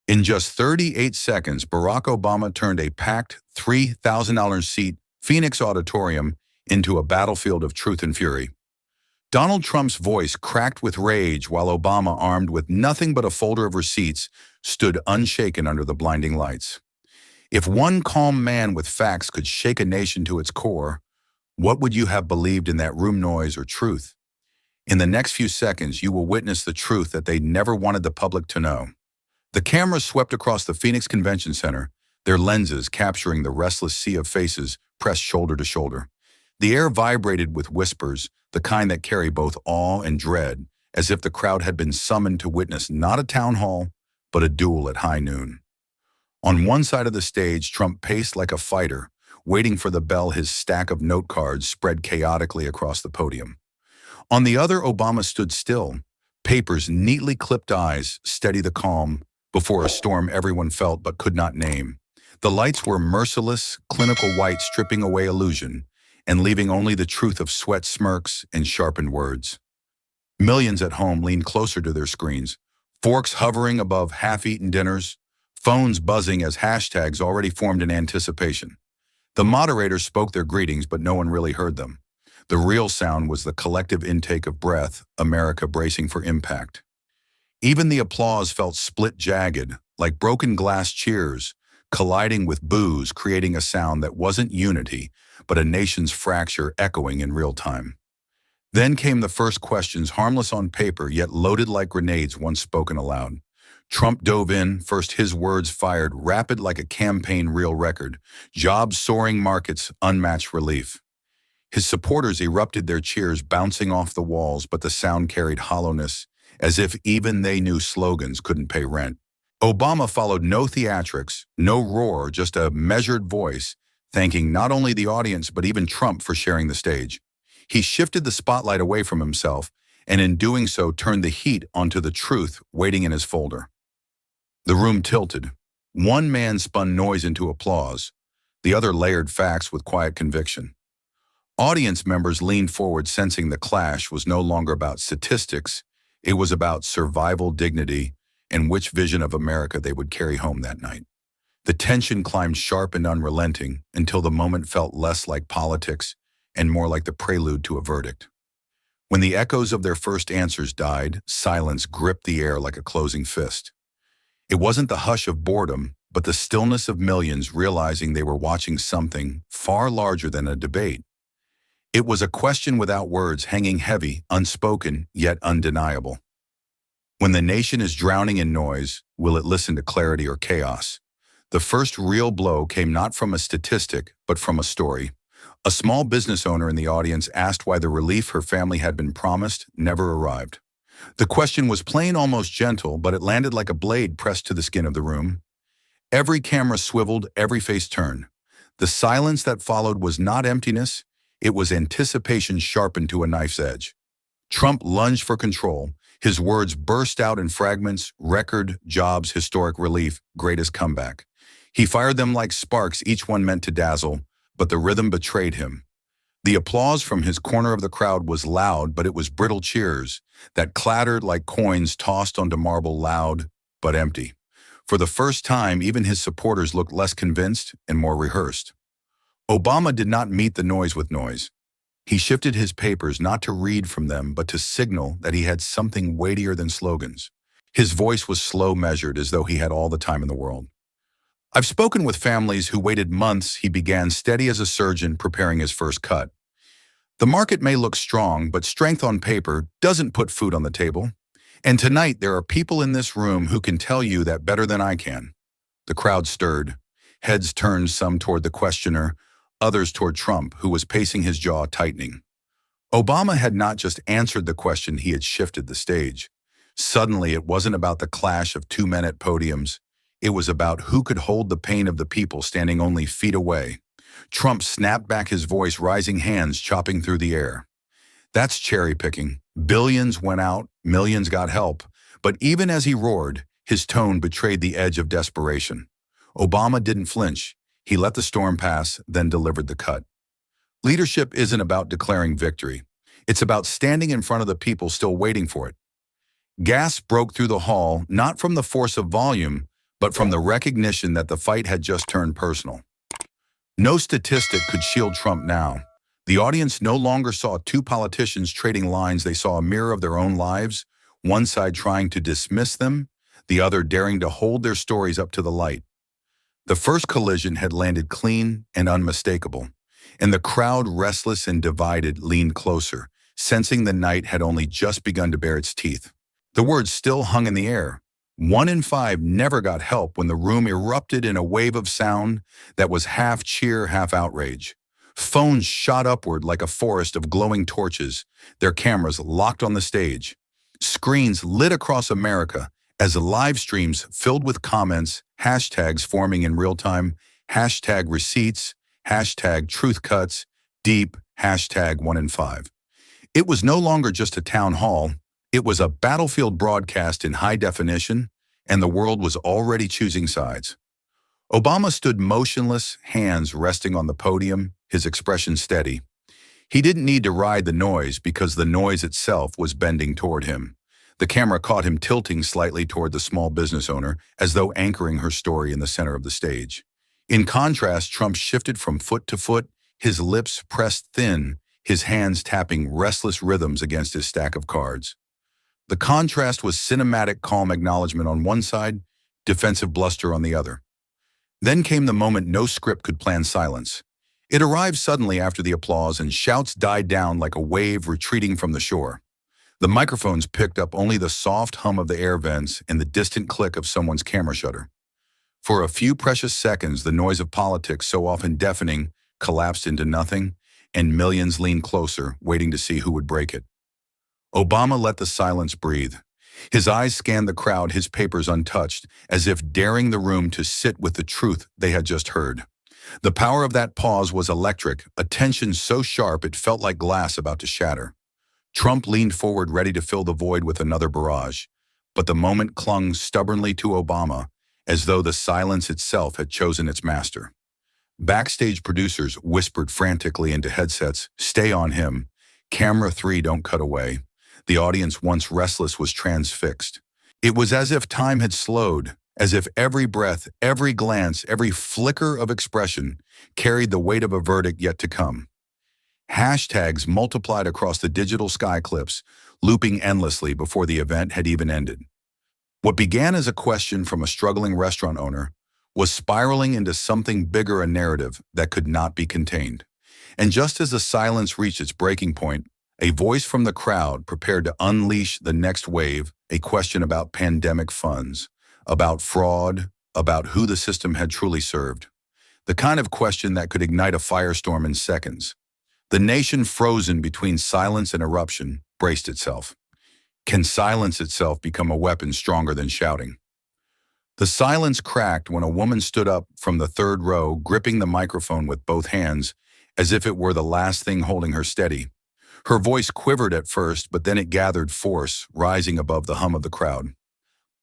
In just 38 seconds, Barack Obama turned a packed $3,000-seat Phoenix auditorium into a battlefield of truth and fury. Donald Trump's voice cracked with rage while Obama, armed with nothing but a folder of receipts, stood unshaken under the blinding lights. If one calm man with facts could shake a nation to its core, what would you have believed in that room, noise or truth? In the next few seconds, you will witness the truth that they never wanted the public to know. The cameras swept across the Phoenix Convention Center, their lenses capturing the restless sea of faces pressed shoulder to shoulder. The air vibrated with whispers, the kind that carry both awe and dread, as if the crowd had been summoned to witness not a town hall, but a duel at high noon. On one side of the stage, Trump paced like a fighter, waiting for the bell, his stack of note cards spread chaotically across the podium. On the other, Obama stood still, papers neatly clipped, eyes steady the calm, before a storm everyone felt but could not name. The lights were merciless, clinical white, stripping away illusion and leaving only the truth of sweat, smirks, and sharpened words. Millions at home leaned closer to their screens, forks hovering above half-eaten dinners, phones buzzing as hashtags already formed in anticipation. The moderators spoke their greetings, but no one really heard them. The real sound was the collective intake of breath, America bracing for impact. Even the applause felt split, jagged, like broken glass cheers, colliding with boos, creating a sound that wasn't unity, but a nation's fracture echoing in real time. Then came the first questions, harmless on paper, yet loaded like grenades once spoken aloud. Trump dove in, first his words fired, rapid like a campaign reel record, jobs soaring, markets, unmatched relief. His supporters erupted, their cheers bouncing off the walls, but the sound carried hollowness, as if even they knew slogans couldn't pay rent. Obama followed, no theatrics, no roar, just a measured voice, thanking not only the audience but even Trump for sharing the stage. He shifted the spotlight away from himself, and in doing so turned the heat onto the truth waiting in his folder. The room tilted. One man spun noise into applause. The other layered facts with quiet conviction. Audience members leaned forward, sensing the clash was no longer about statistics. It was about survival, dignity, and which vision of America they would carry home that night. The tension climbed sharp and unrelenting until the moment felt less like politics and more like the prelude to a verdict. When the echoes of their first answers died, silence gripped the air like a closing fist. It wasn't the hush of boredom, but the stillness of millions realizing they were watching something far larger than a debate. It was a question without words, hanging heavy, unspoken, yet undeniable. When the nation is drowning in noise, will it listen to clarity or chaos? The first real blow came not from a statistic, but from a story. A small business owner in the audience asked why the relief her family had been promised never arrived. The question was plain, almost gentle, but it landed like a blade pressed to the skin of the room. Every camera swiveled, every face turned. The silence that followed was not emptiness, it was anticipation sharpened to a knife's edge. Trump lunged for control. His words burst out in fragments: record, jobs, historic relief, greatest comeback. He fired them like sparks, each one meant to dazzle, but the rhythm betrayed him. The applause from his corner of the crowd was loud, but it was brittle cheers that clattered like coins tossed onto marble, loud but empty. For the first time, even his supporters looked less convinced and more rehearsed. Obama did not meet the noise with noise. He shifted his papers not to read from them, but to signal that he had something weightier than slogans. His voice was slow, measured, as though he had all the time in the world. I've spoken with families who waited months. He began, steady as a surgeon preparing his first cut. The market may look strong, but strength on paper doesn't put food on the table. And tonight there are people in this room who can tell you that better than I can. The crowd stirred. Heads turned, some toward the questioner, others toward Trump, who was pacing, his jaw tightening. Obama had not just answered the question, he had shifted the stage. Suddenly, it wasn't about the clash of two men at podiums. It was about who could hold the pain of the people standing only feet away. Trump snapped back, his voice rising, hands chopping through the air. That's cherry picking. Billions went out, millions got help. But even as he roared, his tone betrayed the edge of desperation. Obama didn't flinch. He let the storm pass, then delivered the cut. Leadership isn't about declaring victory. It's about standing in front of the people still waiting for it. Gas broke through the hall, not from the force of volume, but from the recognition that the fight had just turned personal. No statistic could shield Trump now. The audience no longer saw two politicians trading lines. They saw a mirror of their own lives, one side trying to dismiss them, the other daring to hold their stories up to the light. The first collision had landed clean and unmistakable, and the crowd, restless and divided, leaned closer, sensing the night had only just begun to bare its teeth. The words still hung in the air. 1 in 5 never got help when the room erupted in a wave of sound that was half cheer, half outrage. Phones shot upward like a forest of glowing torches, their cameras locked on the stage. Screens lit across America as live streams filled with comments, hashtags forming in real time, hashtag receipts, hashtag truth cuts, deep, hashtag 1 in 5. It was no longer just a town hall. It was a battlefield broadcast in high definition, and the world was already choosing sides. Obama stood motionless, hands resting on the podium, his expression steady. He didn't need to ride the noise because the noise itself was bending toward him. The camera caught him tilting slightly toward the small business owner, as though anchoring her story in the center of the stage. In contrast, Trump shifted from foot to foot, his lips pressed thin, his hands tapping restless rhythms against his stack of cards. The contrast was cinematic, calm acknowledgement on one side, defensive bluster on the other. Then came the moment no script could plan silence. It arrived suddenly after the applause, and shouts died down like a wave retreating from the shore. The microphones picked up only the soft hum of the air vents and the distant click of someone's camera shutter. For a few precious seconds, the noise of politics, so often deafening, collapsed into nothing, and millions leaned closer, waiting to see who would break it. Obama let the silence breathe. His eyes scanned the crowd, his papers untouched, as if daring the room to sit with the truth they had just heard. The power of that pause was electric, a tension so sharp it felt like glass about to shatter. Trump leaned forward, ready to fill the void with another barrage, but the moment clung stubbornly to Obama, as though the silence itself had chosen its master. Backstage producers whispered frantically into headsets, "Stay on him. Camera 3, don't cut away." The audience, once restless, was transfixed. It was as if time had slowed, as if every breath, every glance, every flicker of expression carried the weight of a verdict yet to come. Hashtags multiplied across the digital sky clips, looping endlessly before the event had even ended. What began as a question from a struggling restaurant owner was spiraling into something bigger, a narrative that could not be contained. And just as the silence reached its breaking point, a voice from the crowd prepared to unleash the next wave, a question about pandemic funds, about fraud, about who the system had truly served. The kind of question that could ignite a firestorm in seconds. The nation, frozen between silence and eruption, braced itself. Can silence itself become a weapon stronger than shouting? The silence cracked when a woman stood up from the third row, gripping the microphone with both hands, as if it were the last thing holding her steady. Her voice quivered at first, but then it gathered force, rising above the hum of the crowd.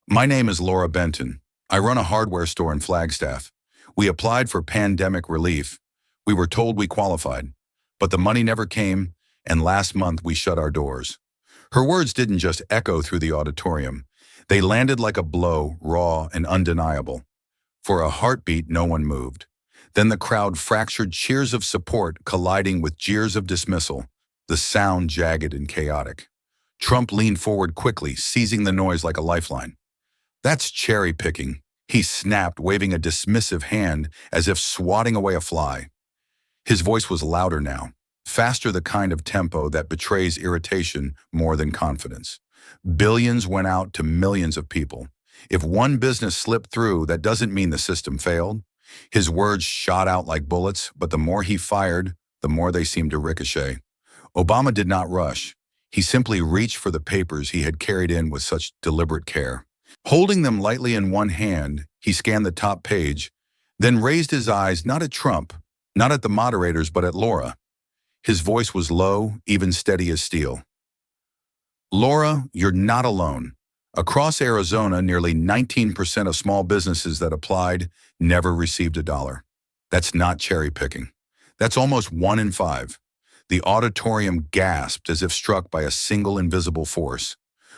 "My name is Laura Benton. I run a hardware store in Flagstaff. We applied for pandemic relief. We were told we qualified, but the money never came, and last month we shut our doors." Her words didn't just echo through the auditorium. They landed like a blow, raw and undeniable. For a heartbeat, no one moved. Then the crowd fractured, cheers of support colliding with jeers of dismissal, the sound jagged and chaotic. Trump leaned forward quickly, seizing the noise like a lifeline. "That's cherry picking," he snapped, waving a dismissive hand as if swatting away a fly. His voice was louder now, faster, the kind of tempo that betrays irritation more than confidence. Billions went out to millions of people. If one business slipped through, that doesn't mean the system failed. His words shot out like bullets, but the more he fired, the more they seemed to ricochet. Obama did not rush. He simply reached for the papers he had carried in with such deliberate care. Holding them lightly in one hand, he scanned the top page, then raised his eyes not at Trump, not at the moderators, but at Laura. His voice was low, even steady as steel. "Laura, you're not alone. Across Arizona, nearly 19% of small businesses that applied never received $1. That's not cherry picking. That's almost 1 in 5. The auditorium gasped as if struck by a single invisible force.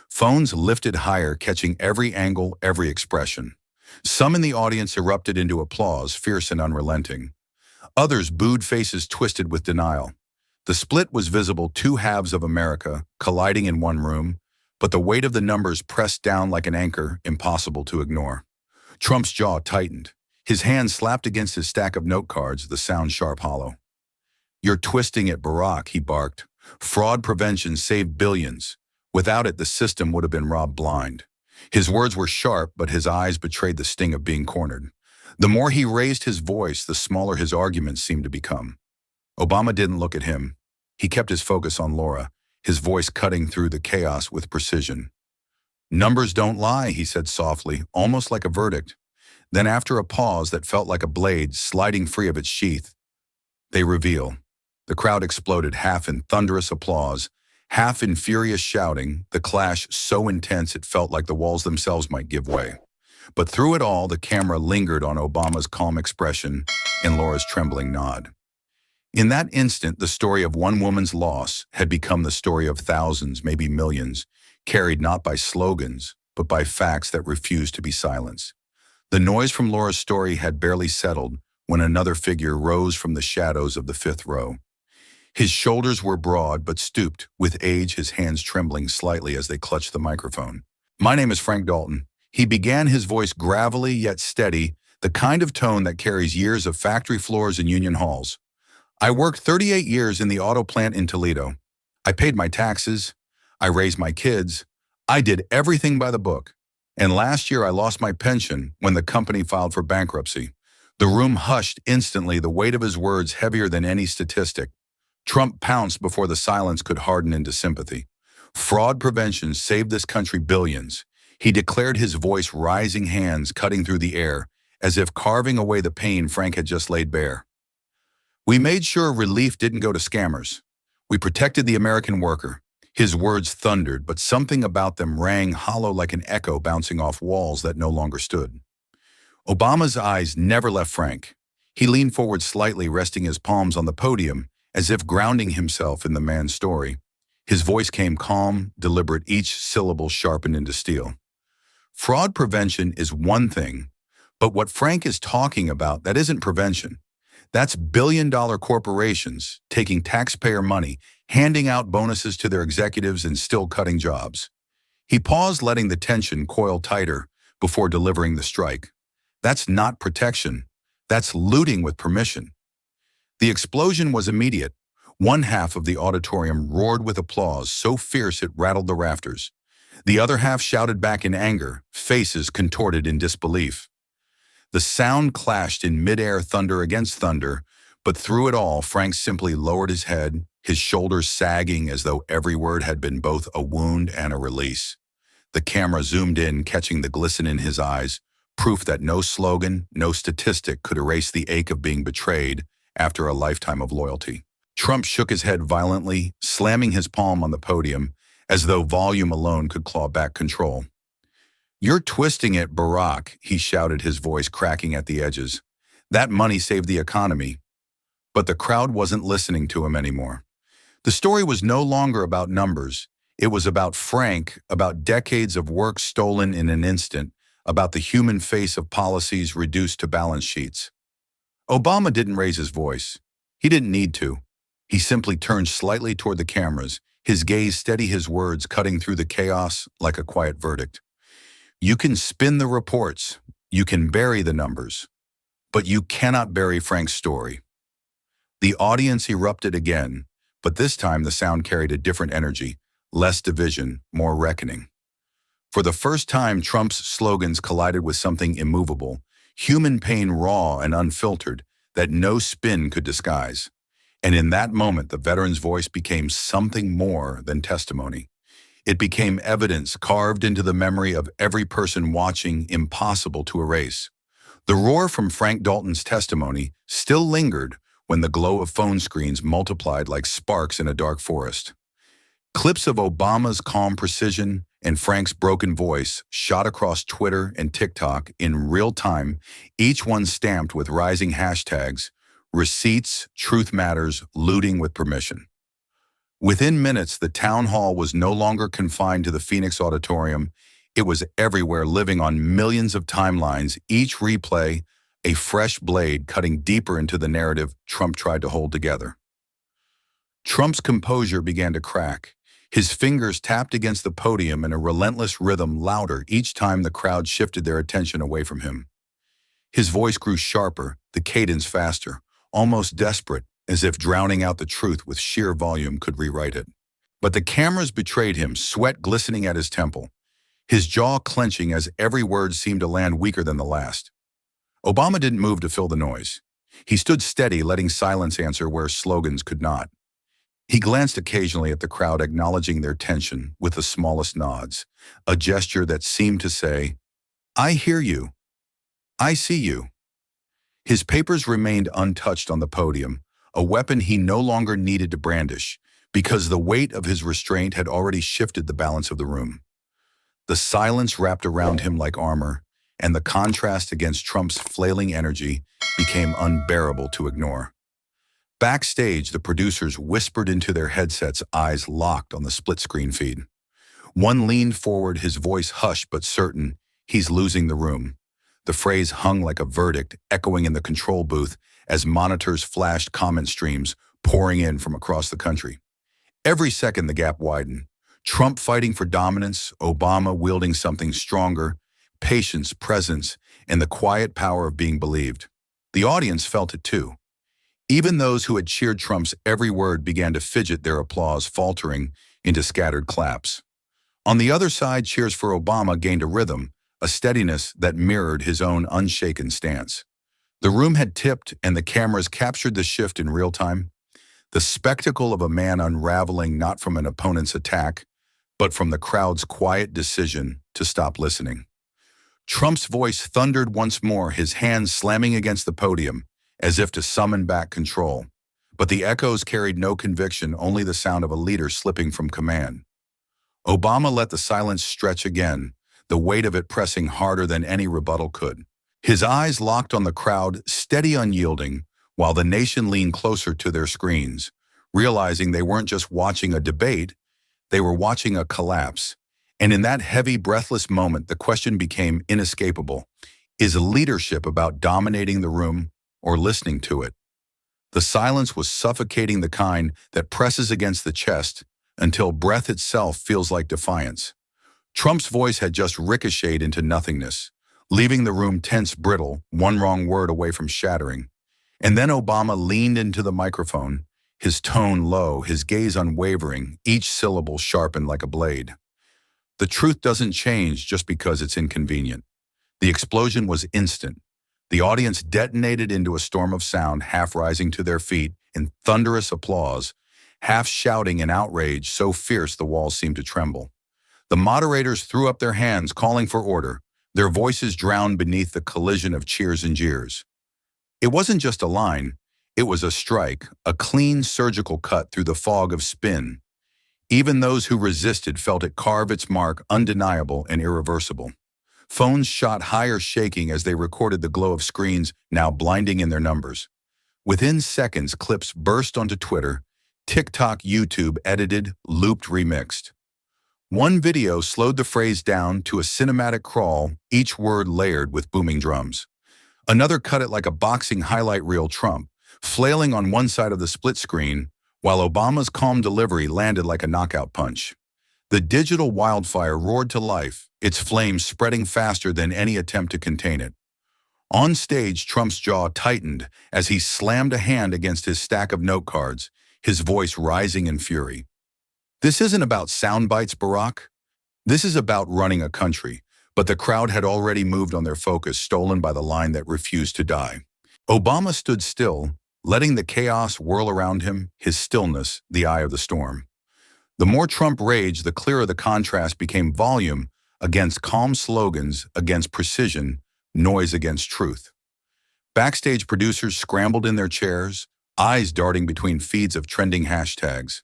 Phones lifted higher, catching every angle, every expression. Some in the audience erupted into applause, fierce and unrelenting. Others booed, faces twisted with denial. The split was visible, two halves of America colliding in one room, but the weight of the numbers pressed down like an anchor, impossible to ignore. Trump's jaw tightened. His hand slapped against his stack of note cards, the sound sharp hollow. "You're twisting it, Barack," he barked. "Fraud prevention saved billions. Without it, the system would have been robbed blind." His words were sharp, but his eyes betrayed the sting of being cornered. The more he raised his voice, the smaller his arguments seemed to become. Obama didn't look at him. He kept his focus on Laura, his voice cutting through the chaos with precision. "Numbers don't lie," he said softly, almost like a verdict. Then, after a pause that felt like a blade sliding free of its sheath, "They reveal." The crowd exploded, half in thunderous applause, half in furious shouting, the clash so intense it felt like the walls themselves might give way. But through it all, the camera lingered on Obama's calm expression and Laura's trembling nod. In that instant, the story of one woman's loss had become the story of thousands, maybe millions, carried not by slogans, but by facts that refused to be silenced. The noise from Laura's story had barely settled when another figure rose from the shadows of the fifth row. His shoulders were broad but stooped, with age, his hands trembling slightly as they clutched the microphone. "My name is Frank Dalton." He began, his voice gravelly yet steady, the kind of tone that carries years of factory floors and union halls. "I worked 38 years in the auto plant in Toledo. I paid my taxes. I raised my kids. I did everything by the book. And last year I lost my pension when the company filed for bankruptcy." The room hushed instantly, the weight of his words heavier than any statistic. Trump pounced before the silence could harden into sympathy. "Fraud prevention saved this country billions." He declared, his voice rising, hands cutting through the air, as if carving away the pain Frank had just laid bare. "We made sure relief didn't go to scammers. We protected the American worker." His words thundered, but something about them rang hollow like an echo bouncing off walls that no longer stood. Obama's eyes never left Frank. He leaned forward slightly, resting his palms on the podium, as if grounding himself in the man's story. His voice came calm, deliberate, each syllable sharpened into steel. "Fraud prevention is one thing, but what Frank is talking about, that isn't prevention. That's billion-dollar corporations taking taxpayer money, handing out bonuses to their executives, and still cutting jobs." He paused, letting the tension coil tighter before delivering the strike. "That's not protection. That's looting with permission." The explosion was immediate. One half of the auditorium roared with applause, so fierce it rattled the rafters. The other half shouted back in anger, faces contorted in disbelief. The sound clashed in midair, thunder against thunder, but through it all, Frank simply lowered his head, his shoulders sagging as though every word had been both a wound and a release. The camera zoomed in, catching the glisten in his eyes, proof that no slogan, no statistic could erase the ache of being betrayed after a lifetime of loyalty. Trump shook his head violently, slamming his palm on the podium, as though volume alone could claw back control. "You're twisting it, Barack," he shouted, his voice cracking at the edges. "That money saved the economy." But the crowd wasn't listening to him anymore. The story was no longer about numbers. It was about Frank, about decades of work stolen in an instant, about the human face of policies reduced to balance sheets. Obama didn't raise his voice. He didn't need to. He simply turned slightly toward the cameras, his gaze steady, his words cutting through the chaos like a quiet verdict. "You can spin the reports, you can bury the numbers, but you cannot bury Frank's story." The audience erupted again, but this time the sound carried a different energy, less division, more reckoning. For the first time, Trump's slogans collided with something immovable, human pain raw and unfiltered, that no spin could disguise. And in that moment, the veteran's voice became something more than testimony. It became evidence carved into the memory of every person watching, impossible to erase. The roar from Frank Dalton's testimony still lingered when the glow of phone screens multiplied like sparks in a dark forest. Clips of Obama's calm precision and Frank's broken voice shot across Twitter and TikTok in real time, each one stamped with rising hashtags, receipts, truth matters, looting with permission. Within minutes, the town hall was no longer confined to the Phoenix Auditorium. It was everywhere, living on millions of timelines, each replay a fresh blade cutting deeper into the narrative Trump tried to hold together. Trump's composure began to crack. His fingers tapped against the podium in a relentless rhythm, louder each time the crowd shifted their attention away from him. His voice grew sharper, the cadence faster, almost desperate, as if drowning out the truth with sheer volume could rewrite it. But the cameras betrayed him, sweat glistening at his temple, his jaw clenching as every word seemed to land weaker than the last. Obama didn't move to fill the noise. He stood steady, letting silence answer where slogans could not. He glanced occasionally at the crowd, acknowledging their tension with the smallest nods, a gesture that seemed to say, "I hear you. I see you." His papers remained untouched on the podium, a weapon he no longer needed to brandish, because the weight of his restraint had already shifted the balance of the room. The silence wrapped around him like armor, and the contrast against Trump's flailing energy became unbearable to ignore. Backstage, the producers whispered into their headsets, eyes locked on the split-screen feed. One leaned forward, his voice hushed but certain, "He's losing the room." The phrase hung like a verdict, echoing in the control booth as monitors flashed comment streams pouring in from across the country. Every second the gap widened. Trump fighting for dominance, Obama wielding something stronger, patience, presence, and the quiet power of being believed. The audience felt it too. Even those who had cheered Trump's every word began to fidget, their applause faltering into scattered claps. On the other side, cheers for Obama gained a rhythm, a steadiness that mirrored his own unshaken stance. The room had tipped, and the cameras captured the shift in real time. The spectacle of a man unraveling not from an opponent's attack, but from the crowd's quiet decision to stop listening. Trump's voice thundered once more, his hands slamming against the podium, as if to summon back control. But the echoes carried no conviction, only the sound of a leader slipping from command. Obama let the silence stretch again, the weight of it pressing harder than any rebuttal could. His eyes locked on the crowd, steady, unyielding, while the nation leaned closer to their screens, realizing they weren't just watching a debate, they were watching a collapse. And in that heavy, breathless moment, the question became inescapable. Is leadership about dominating the room or listening to it? The silence was suffocating, the kind that presses against the chest until breath itself feels like defiance. Trump's voice had just ricocheted into nothingness, leaving the room tense, brittle, one wrong word away from shattering. And then Obama leaned into the microphone, his tone low, his gaze unwavering, each syllable sharpened like a blade. The truth doesn't change just because it's inconvenient. The explosion was instant. The audience detonated into a storm of sound, half rising to their feet in thunderous applause, half shouting in outrage so fierce the walls seemed to tremble. The moderators threw up their hands, calling for order, their voices drowned beneath the collision of cheers and jeers. It wasn't just a line, it was a strike, a clean surgical cut through the fog of spin. Even those who resisted felt it carve its mark, undeniable and irreversible. Phones shot higher, shaking as they recorded the glow of screens, now blinding in their numbers. Within seconds, clips burst onto Twitter, TikTok, YouTube, edited, looped, remixed. One video slowed the phrase down to a cinematic crawl, each word layered with booming drums. Another cut it like a boxing highlight reel, Trump flailing on one side of the split screen, while Obama's calm delivery landed like a knockout punch. The digital wildfire roared to life, its flames spreading faster than any attempt to contain it. On stage, Trump's jaw tightened as he slammed a hand against his stack of note cards, his voice rising in fury. "This isn't about sound bites, Barack. This is about running a country." But the crowd had already moved on, their focus stolen by the line that refused to die. Obama stood still, letting the chaos whirl around him, his stillness the eye of the storm. The more Trump raged, the clearer the contrast became, volume against calm, slogans against precision, noise against truth. Backstage, producers scrambled in their chairs, eyes darting between feeds of trending hashtags.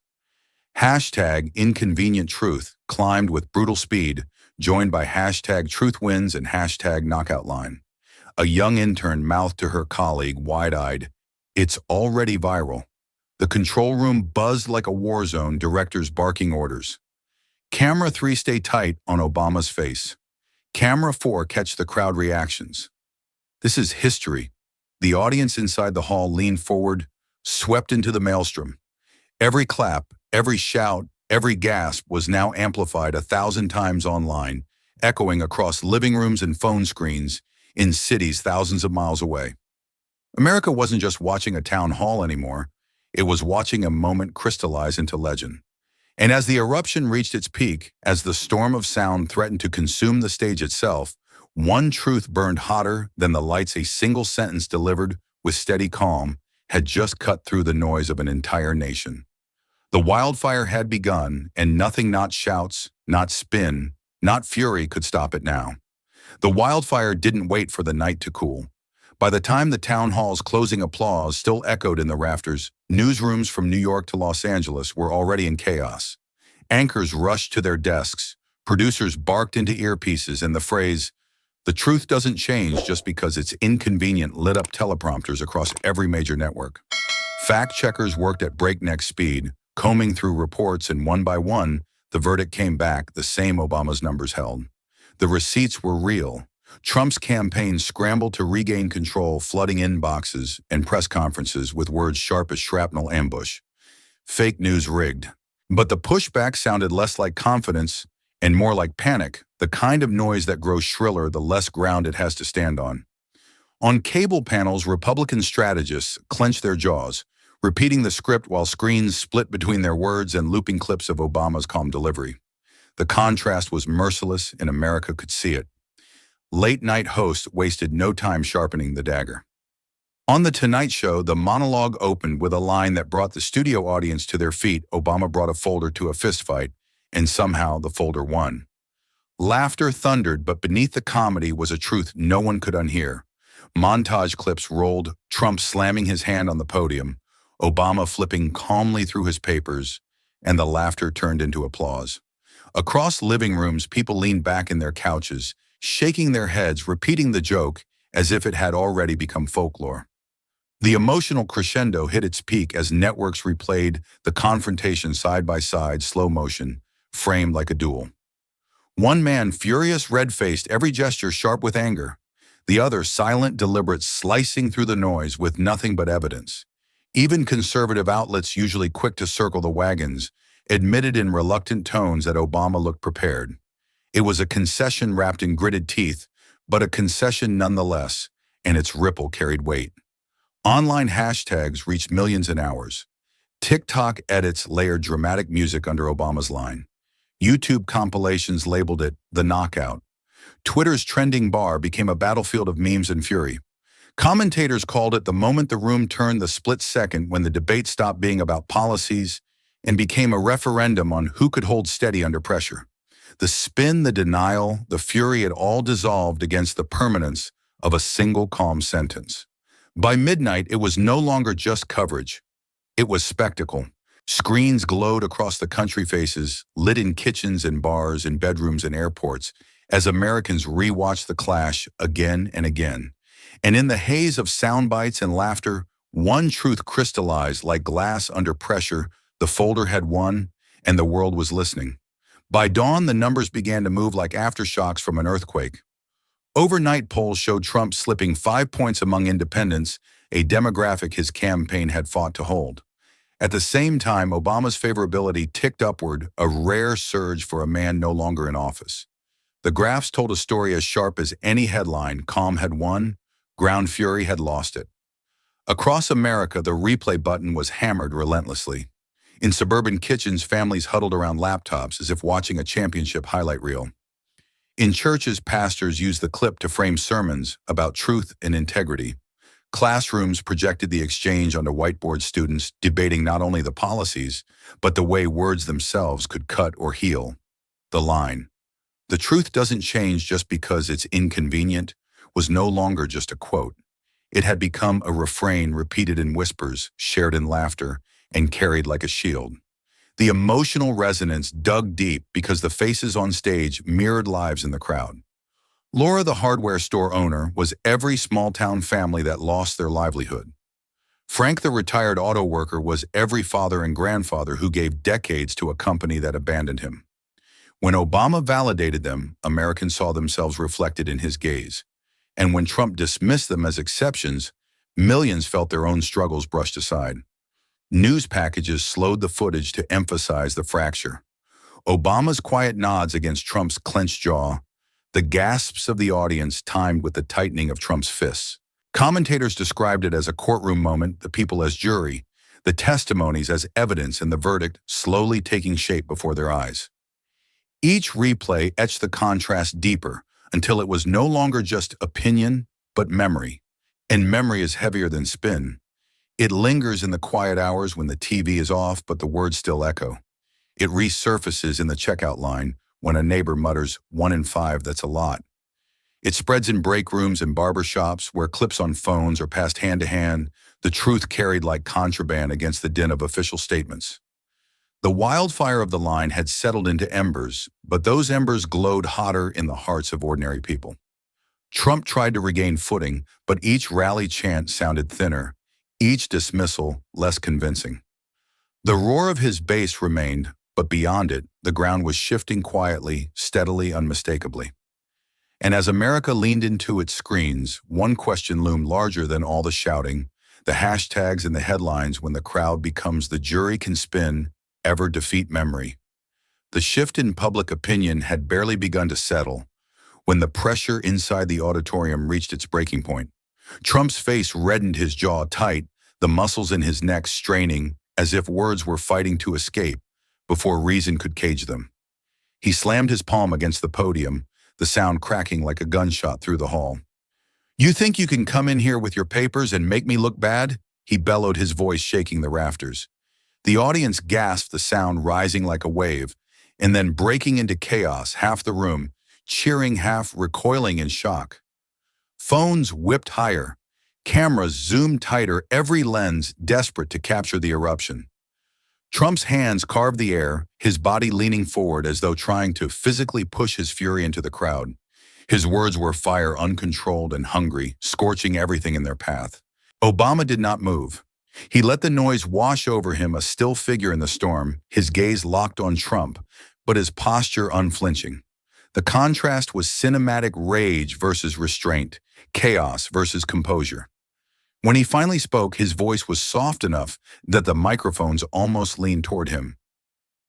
Hashtag inconvenient truth climbed with brutal speed, joined by hashtag truth wins and hashtag knockout line. A young intern mouthed to her colleague, wide-eyed, "It's already viral." The control room buzzed like a war zone, directors barking orders. Camera 3, stay tight on Obama's face. Camera 4 catch the crowd reactions. This is history. The audience inside the hall leaned forward, swept into the maelstrom. Every clap, every shout, every gasp was now amplified 1,000 times online, echoing across living rooms and phone screens in cities thousands of miles away. America wasn't just watching a town hall anymore. It was watching a moment crystallize into legend. And as the eruption reached its peak, as the storm of sound threatened to consume the stage itself, one truth burned hotter than the lights a single sentence delivered with steady calm had just cut through the noise of an entire nation. The wildfire had begun, and nothing, not shouts, not spin, not fury, could stop it now. The wildfire didn't wait for the night to cool. By the time the town hall's closing applause still echoed in the rafters, newsrooms from New York to Los Angeles were already in chaos. Anchors rushed to their desks, producers barked into earpieces, and the phrase, "The truth doesn't change just because it's inconvenient," lit up teleprompters across every major network. Fact-checkers worked at breakneck speed, combing through reports, and one by one, the verdict came back the same. Obama's numbers held. The receipts were real. Trump's campaign scrambled to regain control, flooding inboxes and press conferences with words sharp as shrapnel: ambush, fake news, rigged. But the pushback sounded less like confidence and more like panic, the kind of noise that grows shriller the less ground it has to stand on. On cable panels, Republican strategists clenched their jaws, repeating the script while screens split between their words and looping clips of Obama's calm delivery. The contrast was merciless, and America could see it. Late-night hosts wasted no time sharpening the dagger. On The Tonight Show, the monologue opened with a line that brought the studio audience to their feet. Obama brought a folder to a fistfight, and somehow the folder won. Laughter thundered, but beneath the comedy was a truth no one could unhear. Montage clips rolled, Trump slamming his hand on the podium, Obama flipping calmly through his papers, and the laughter turned into applause. Across living rooms, people leaned back in their couches, shaking their heads, repeating the joke as if it had already become folklore. The emotional crescendo hit its peak as networks replayed the confrontation side by side, slow motion, framed like a duel. One man furious, red-faced, every gesture sharp with anger. The other silent, deliberate, slicing through the noise with nothing but evidence. Even conservative outlets, usually quick to circle the wagons, admitted in reluctant tones that Obama looked prepared. It was a concession wrapped in gritted teeth, but a concession nonetheless, and its ripple carried weight. Online hashtags reached millions in hours. TikTok edits layered dramatic music under Obama's line. YouTube compilations labeled it the knockout. Twitter's trending bar became a battlefield of memes and fury. Commentators called it the moment the room turned, the split second when the debate stopped being about policies and became a referendum on who could hold steady under pressure. The spin, the denial, the fury, it all dissolved against the permanence of a single calm sentence. By midnight, it was no longer just coverage. It was spectacle. Screens glowed across the country, faces lit in kitchens and bars, in bedrooms and airports, as Americans rewatched the clash again and again. And in the haze of sound bites and laughter, one truth crystallized like glass under pressure: the folder had won, and the world was listening. By dawn, the numbers began to move like aftershocks from an earthquake. Overnight polls showed Trump slipping 5 points among independents, a demographic his campaign had fought to hold. At the same time, Obama's favorability ticked upward, a rare surge for a man no longer in office. The graphs told a story as sharp as any headline: calm had won, ground fury had lost it. Across America, the replay button was hammered relentlessly. In suburban kitchens, families huddled around laptops as if watching a championship highlight reel. In churches, pastors used the clip to frame sermons about truth and integrity. Classrooms projected the exchange onto whiteboards, students debating not only the policies, but the way words themselves could cut or heal. The line, "The truth doesn't change just because it's inconvenient," was no longer just a quote. It had become a refrain repeated in whispers, shared in laughter, and carried like a shield. The emotional resonance dug deep because the faces on stage mirrored lives in the crowd. Laura, the hardware store owner, was every small-town family that lost their livelihood. Frank, the retired auto worker, was every father and grandfather who gave decades to a company that abandoned him. When Obama validated them, Americans saw themselves reflected in his gaze. And when Trump dismissed them as exceptions, millions felt their own struggles brushed aside. News packages slowed the footage to emphasize the fracture. Obama's quiet nods against Trump's clenched jaw, the gasps of the audience timed with the tightening of Trump's fists. Commentators described it as a courtroom moment, the people as jury, the testimonies as evidence, and the verdict slowly taking shape before their eyes. Each replay etched the contrast deeper until it was no longer just opinion, but memory. And memory is heavier than spin. It lingers in the quiet hours when the TV is off, but the words still echo. It resurfaces in the checkout line when a neighbor mutters, 1 in 5, that's a lot. It spreads in break rooms and barber shops where clips on phones are passed hand to hand, the truth carried like contraband against the din of official statements. The wildfire of the line had settled into embers, but those embers glowed hotter in the hearts of ordinary people. Trump tried to regain footing, but each rally chant sounded thinner, each dismissal less convincing. The roar of his base remained, but beyond it, the ground was shifting quietly, steadily, unmistakably. And as America leaned into its screens, one question loomed larger than all the shouting, the hashtags and the headlines. When the crowd becomes the jury can spin, ever defeat memory. The shift in public opinion had barely begun to settle when the pressure inside the auditorium reached its breaking point. Trump's face reddened, his jaw tight, the muscles in his neck straining as if words were fighting to escape before reason could cage them. He slammed his palm against the podium, the sound cracking like a gunshot through the hall. "You think you can come in here with your papers and make me look bad?" he bellowed, his voice shaking the rafters. The audience gasped, the sound rising like a wave, and then breaking into chaos, half the room cheering, half recoiling in shock. Phones whipped higher, cameras zoomed tighter, every lens desperate to capture the eruption. Trump's hands carved the air, his body leaning forward as though trying to physically push his fury into the crowd. His words were fire, uncontrolled and hungry, scorching everything in their path. Obama did not move. He let the noise wash over him, a still figure in the storm, his gaze locked on Trump, but his posture unflinching. The contrast was cinematic: rage versus restraint, chaos versus composure. When he finally spoke, his voice was soft enough that the microphones almost leaned toward him.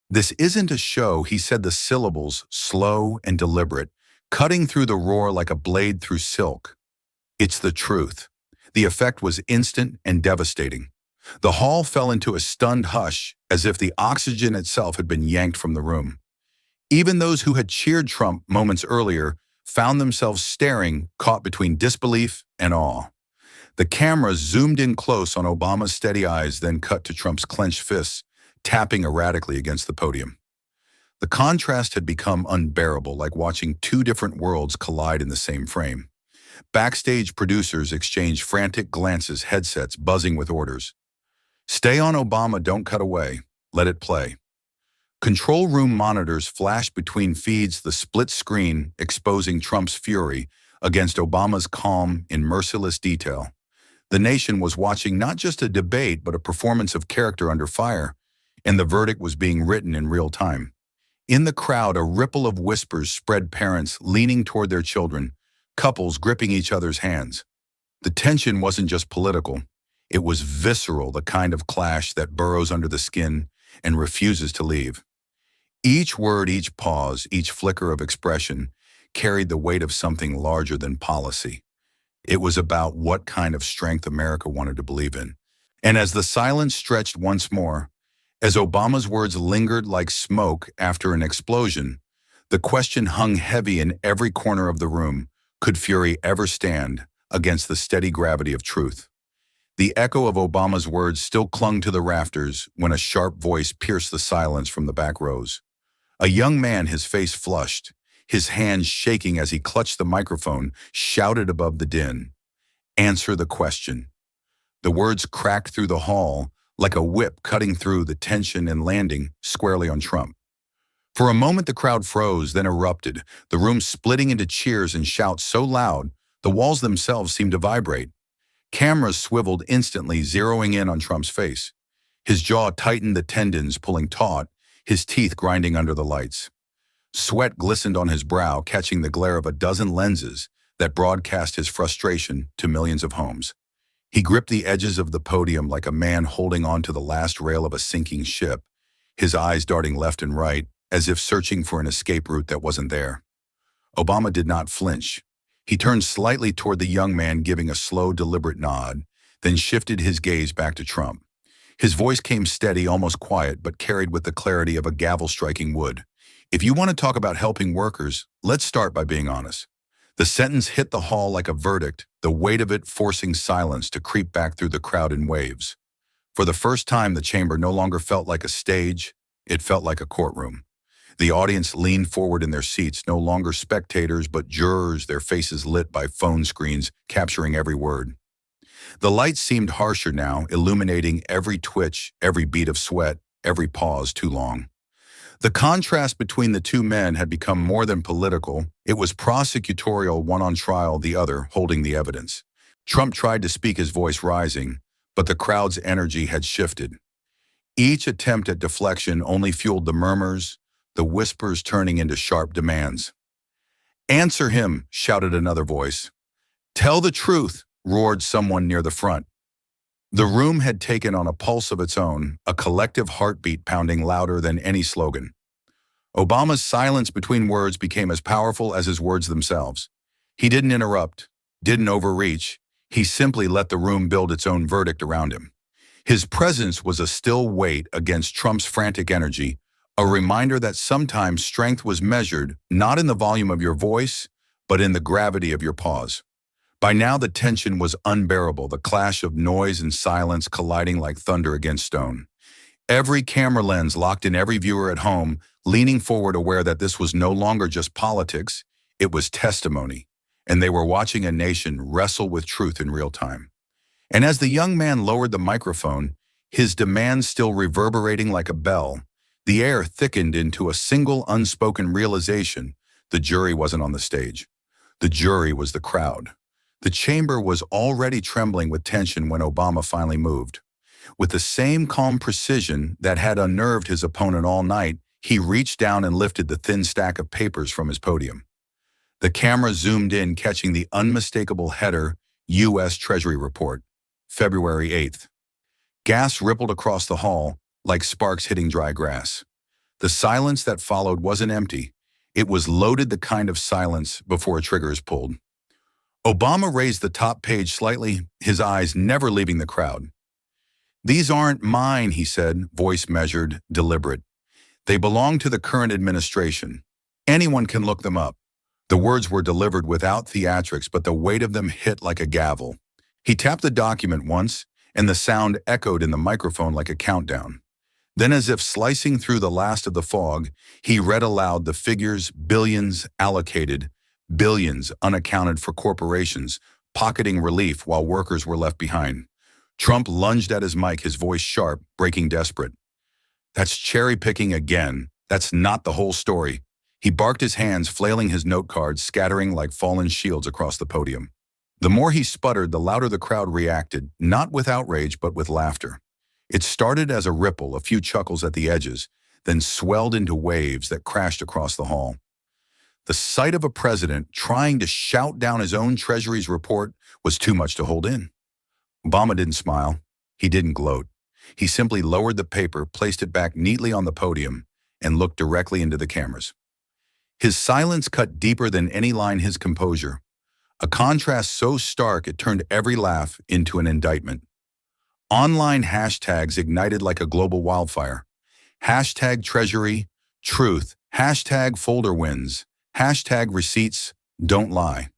"This isn't a show," he said, the syllables slow and deliberate, cutting through the roar like a blade through silk. "It's the truth." The effect was instant and devastating. The hall fell into a stunned hush, as if the oxygen itself had been yanked from the room. Even those who had cheered Trump moments earlier found themselves staring, caught between disbelief and awe. The cameras zoomed in close on Obama's steady eyes, then cut to Trump's clenched fists, tapping erratically against the podium. The contrast had become unbearable, like watching two different worlds collide in the same frame. Backstage producers exchanged frantic glances, headsets buzzing with orders. "Stay on, Obama, don't cut away. Let it play." Control room monitors flashed between feeds, the split screen exposing Trump's fury against Obama's calm in merciless detail. The nation was watching not just a debate, but a performance of character under fire, and the verdict was being written in real time. In the crowd, a ripple of whispers spread, parents leaning toward their children, couples gripping each other's hands. The tension wasn't just political. It was visceral, the kind of clash that burrows under the skin and refuses to leave. Each word, each pause, each flicker of expression carried the weight of something larger than policy. It was about what kind of strength America wanted to believe in. And as the silence stretched once more, as Obama's words lingered like smoke after an explosion, the question hung heavy in every corner of the room: could fury ever stand against the steady gravity of truth? The echo of Obama's words still clung to the rafters when a sharp voice pierced the silence from the back rows. A young man, his face flushed, his hands shaking as he clutched the microphone, shouted above the din, "Answer the question." The words cracked through the hall like a whip, cutting through the tension and landing squarely on Trump. For a moment the crowd froze, then erupted, the room splitting into cheers and shouts so loud the walls themselves seemed to vibrate. Cameras swiveled instantly, zeroing in on Trump's face. His jaw tightened, the tendons pulling taut, his teeth grinding under the lights. Sweat glistened on his brow, catching the glare of a dozen lenses that broadcast his frustration to millions of homes. He gripped the edges of the podium like a man holding on to the last rail of a sinking ship, his eyes darting left and right, as if searching for an escape route that wasn't there. Obama did not flinch. He turned slightly toward the young man, giving a slow, deliberate nod, then shifted his gaze back to Trump. His voice came steady, almost quiet, but carried with the clarity of a gavel striking wood. If you want to talk about helping workers, let's start by being honest. The sentence hit the hall like a verdict, the weight of it forcing silence to creep back through the crowd in waves. For the first time, the chamber no longer felt like a stage, it felt like a courtroom. The audience leaned forward in their seats, no longer spectators but jurors, their faces lit by phone screens, capturing every word. The lights seemed harsher now, illuminating every twitch, every beat of sweat, every pause too long. The contrast between the two men had become more than political. It was prosecutorial, one on trial, the other holding the evidence. Trump tried to speak, his voice rising, but the crowd's energy had shifted. Each attempt at deflection only fueled the murmurs, the whispers turning into sharp demands. "Answer him," shouted another voice. "Tell the truth," roared someone near the front. The room had taken on a pulse of its own, a collective heartbeat pounding louder than any slogan. Obama's silence between words became as powerful as his words themselves. He didn't interrupt, didn't overreach. He simply let the room build its own verdict around him. His presence was a still weight against Trump's frantic energy, a reminder that sometimes strength was measured not in the volume of your voice, but in the gravity of your pause. By now the tension was unbearable, the clash of noise and silence colliding like thunder against stone. Every camera lens locked in every viewer at home, leaning forward, aware that this was no longer just politics, it was testimony, and they were watching a nation wrestle with truth in real time. And as the young man lowered the microphone, his demands still reverberating like a bell, the air thickened into a single unspoken realization: the jury wasn't on the stage. The jury was the crowd. The chamber was already trembling with tension when Obama finally moved. With the same calm precision that had unnerved his opponent all night, he reached down and lifted the thin stack of papers from his podium. The camera zoomed in, catching the unmistakable header, U.S. Treasury Report, February 8th. Gas rippled across the hall like sparks hitting dry grass. The silence that followed wasn't empty. It was loaded, the kind of silence before a trigger is pulled. Obama raised the top page slightly, his eyes never leaving the crowd. "These aren't mine," he said, voice measured, deliberate. "They belong to the current administration. Anyone can look them up." The words were delivered without theatrics, but the weight of them hit like a gavel. He tapped the document once, and the sound echoed in the microphone like a countdown. Then, as if slicing through the last of the fog, he read aloud the figures: billions allocated, billions unaccounted for corporations, pocketing relief while workers were left behind. Trump lunged at his mic, his voice sharp, breaking desperate. "That's cherry-picking again. That's not the whole story." He barked, his hands flailing his note cards, scattering like fallen shields across the podium. The more he sputtered, the louder the crowd reacted, not with outrage but with laughter. It started as a ripple, a few chuckles at the edges, then swelled into waves that crashed across the hall. The sight of a president trying to shout down his own Treasury's report was too much to hold in. Obama didn't smile. He didn't gloat. He simply lowered the paper, placed it back neatly on the podium, and looked directly into the cameras. His silence cut deeper than any line, his composure. A contrast so stark it turned every laugh into an indictment. Online hashtags ignited like a global wildfire. Hashtag Treasury, truth. Hashtag folder wins. Hashtag receipts, don't lie.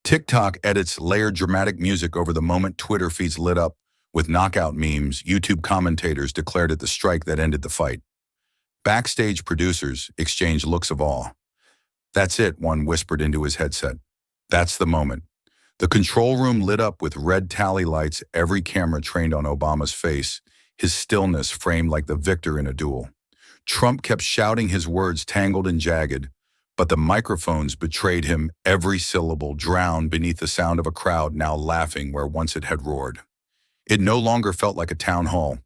TikTok edits layered dramatic music over the moment. Twitter feeds lit up with knockout memes. YouTube commentators declared it the strike that ended the fight. Backstage producers exchanged looks of awe. "That's it," one whispered into his headset. "That's the moment." The control room lit up with red tally lights, every camera trained on Obama's face, his stillness framed like the victor in a duel. Trump kept shouting, his words tangled and jagged, but the microphones betrayed him, every syllable drowned beneath the sound of a crowd now laughing where once it had roared. It no longer felt like a town hall.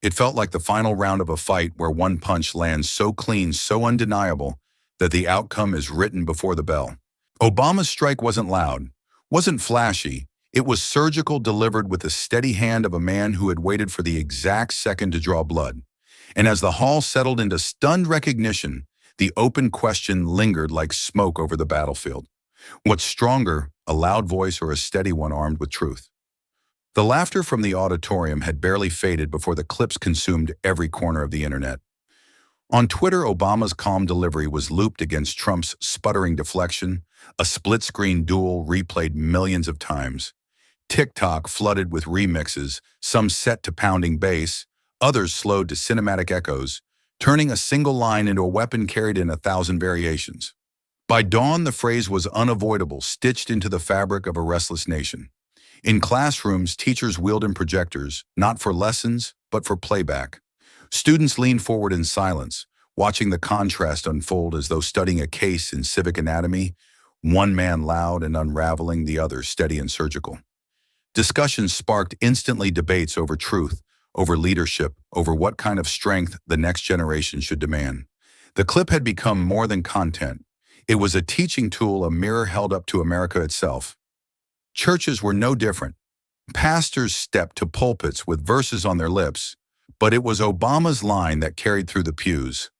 It felt like the final round of a fight where one punch lands so clean, so undeniable, that the outcome is written before the bell. Obama's strike wasn't loud, wasn't flashy. It was surgical, delivered with the steady hand of a man who had waited for the exact second to draw blood. And as the hall settled into stunned recognition, the open question lingered like smoke over the battlefield. What's stronger, a loud voice or a steady one armed with truth? The laughter from the auditorium had barely faded before the clips consumed every corner of the internet. On Twitter, Obama's calm delivery was looped against Trump's sputtering deflection, a split-screen duel replayed millions of times. TikTok flooded with remixes, some set to pounding bass, others slowed to cinematic echoes, turning a single line into a weapon carried in 1,000 variations. By dawn, the phrase was unavoidable, stitched into the fabric of a restless nation. In classrooms, teachers wheeled in projectors, not for lessons, but for playback. Students leaned forward in silence, watching the contrast unfold as though studying a case in civic anatomy, one man loud and unraveling, the other steady and surgical. Discussions sparked instantly debates over truth, over leadership, over what kind of strength the next generation should demand. The clip had become more than content. It was a teaching tool, a mirror held up to America itself. Churches were no different. Pastors stepped to pulpits with verses on their lips, but it was Obama's line that carried through the pews.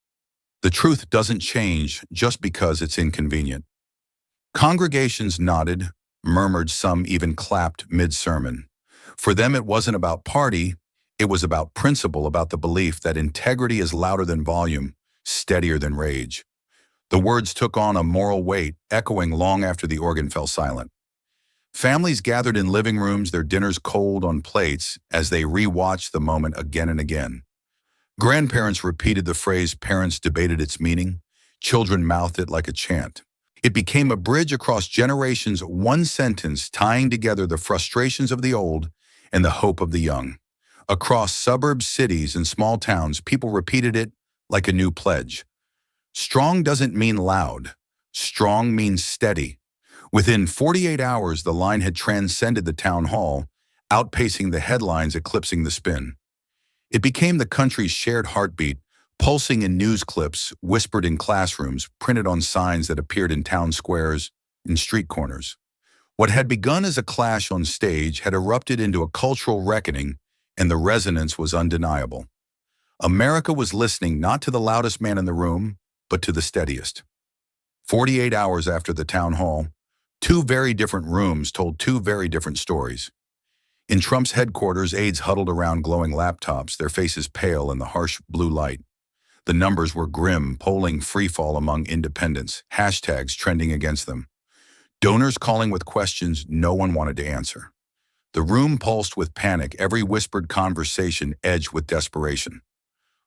The truth doesn't change just because it's inconvenient. Congregations nodded, murmured, some even clapped mid-sermon. For them, it wasn't about party, it was about principle, about the belief that integrity is louder than volume, steadier than rage. The words took on a moral weight, echoing long after the organ fell silent. Families gathered in living rooms, their dinners cold on plates, as they re-watched the moment again and again. Grandparents repeated the phrase, parents debated its meaning, children mouthed it like a chant. It became a bridge across generations, one sentence tying together the frustrations of the old and the hope of the young. Across suburbs, cities, and small towns, people repeated it like a new pledge. Strong doesn't mean loud. Strong means steady. Within 48 hours, the line had transcended the town hall, outpacing the headlines, eclipsing the spin. It became the country's shared heartbeat, pulsing in news clips, whispered in classrooms, printed on signs that appeared in town squares and street corners. What had begun as a clash on stage had erupted into a cultural reckoning, and the resonance was undeniable. America was listening not to the loudest man in the room, but to the steadiest. 48 hours after the town hall, two very different rooms told two very different stories. In Trump's headquarters, aides huddled around glowing laptops, their faces pale in the harsh blue light. The numbers were grim, polling freefall among independents, hashtags trending against them. Donors calling with questions no one wanted to answer. The room pulsed with panic, every whispered conversation edged with desperation.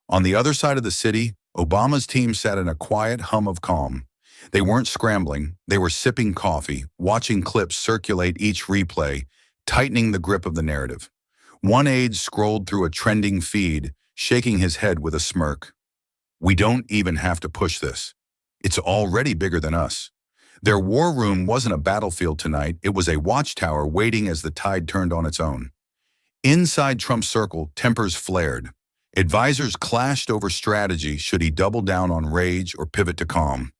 On the other side of the city, Obama's team sat in a quiet hum of calm. They weren't scrambling, they were sipping coffee, watching clips circulate each replay, tightening the grip of the narrative. One aide scrolled through a trending feed, shaking his head with a smirk. "We don't even have to push this. It's already bigger than us." Their war room wasn't a battlefield tonight, it was a watchtower waiting as the tide turned on its own. Inside Trump's circle, tempers flared. Advisors clashed over strategy, should he double down on rage or pivot to calm.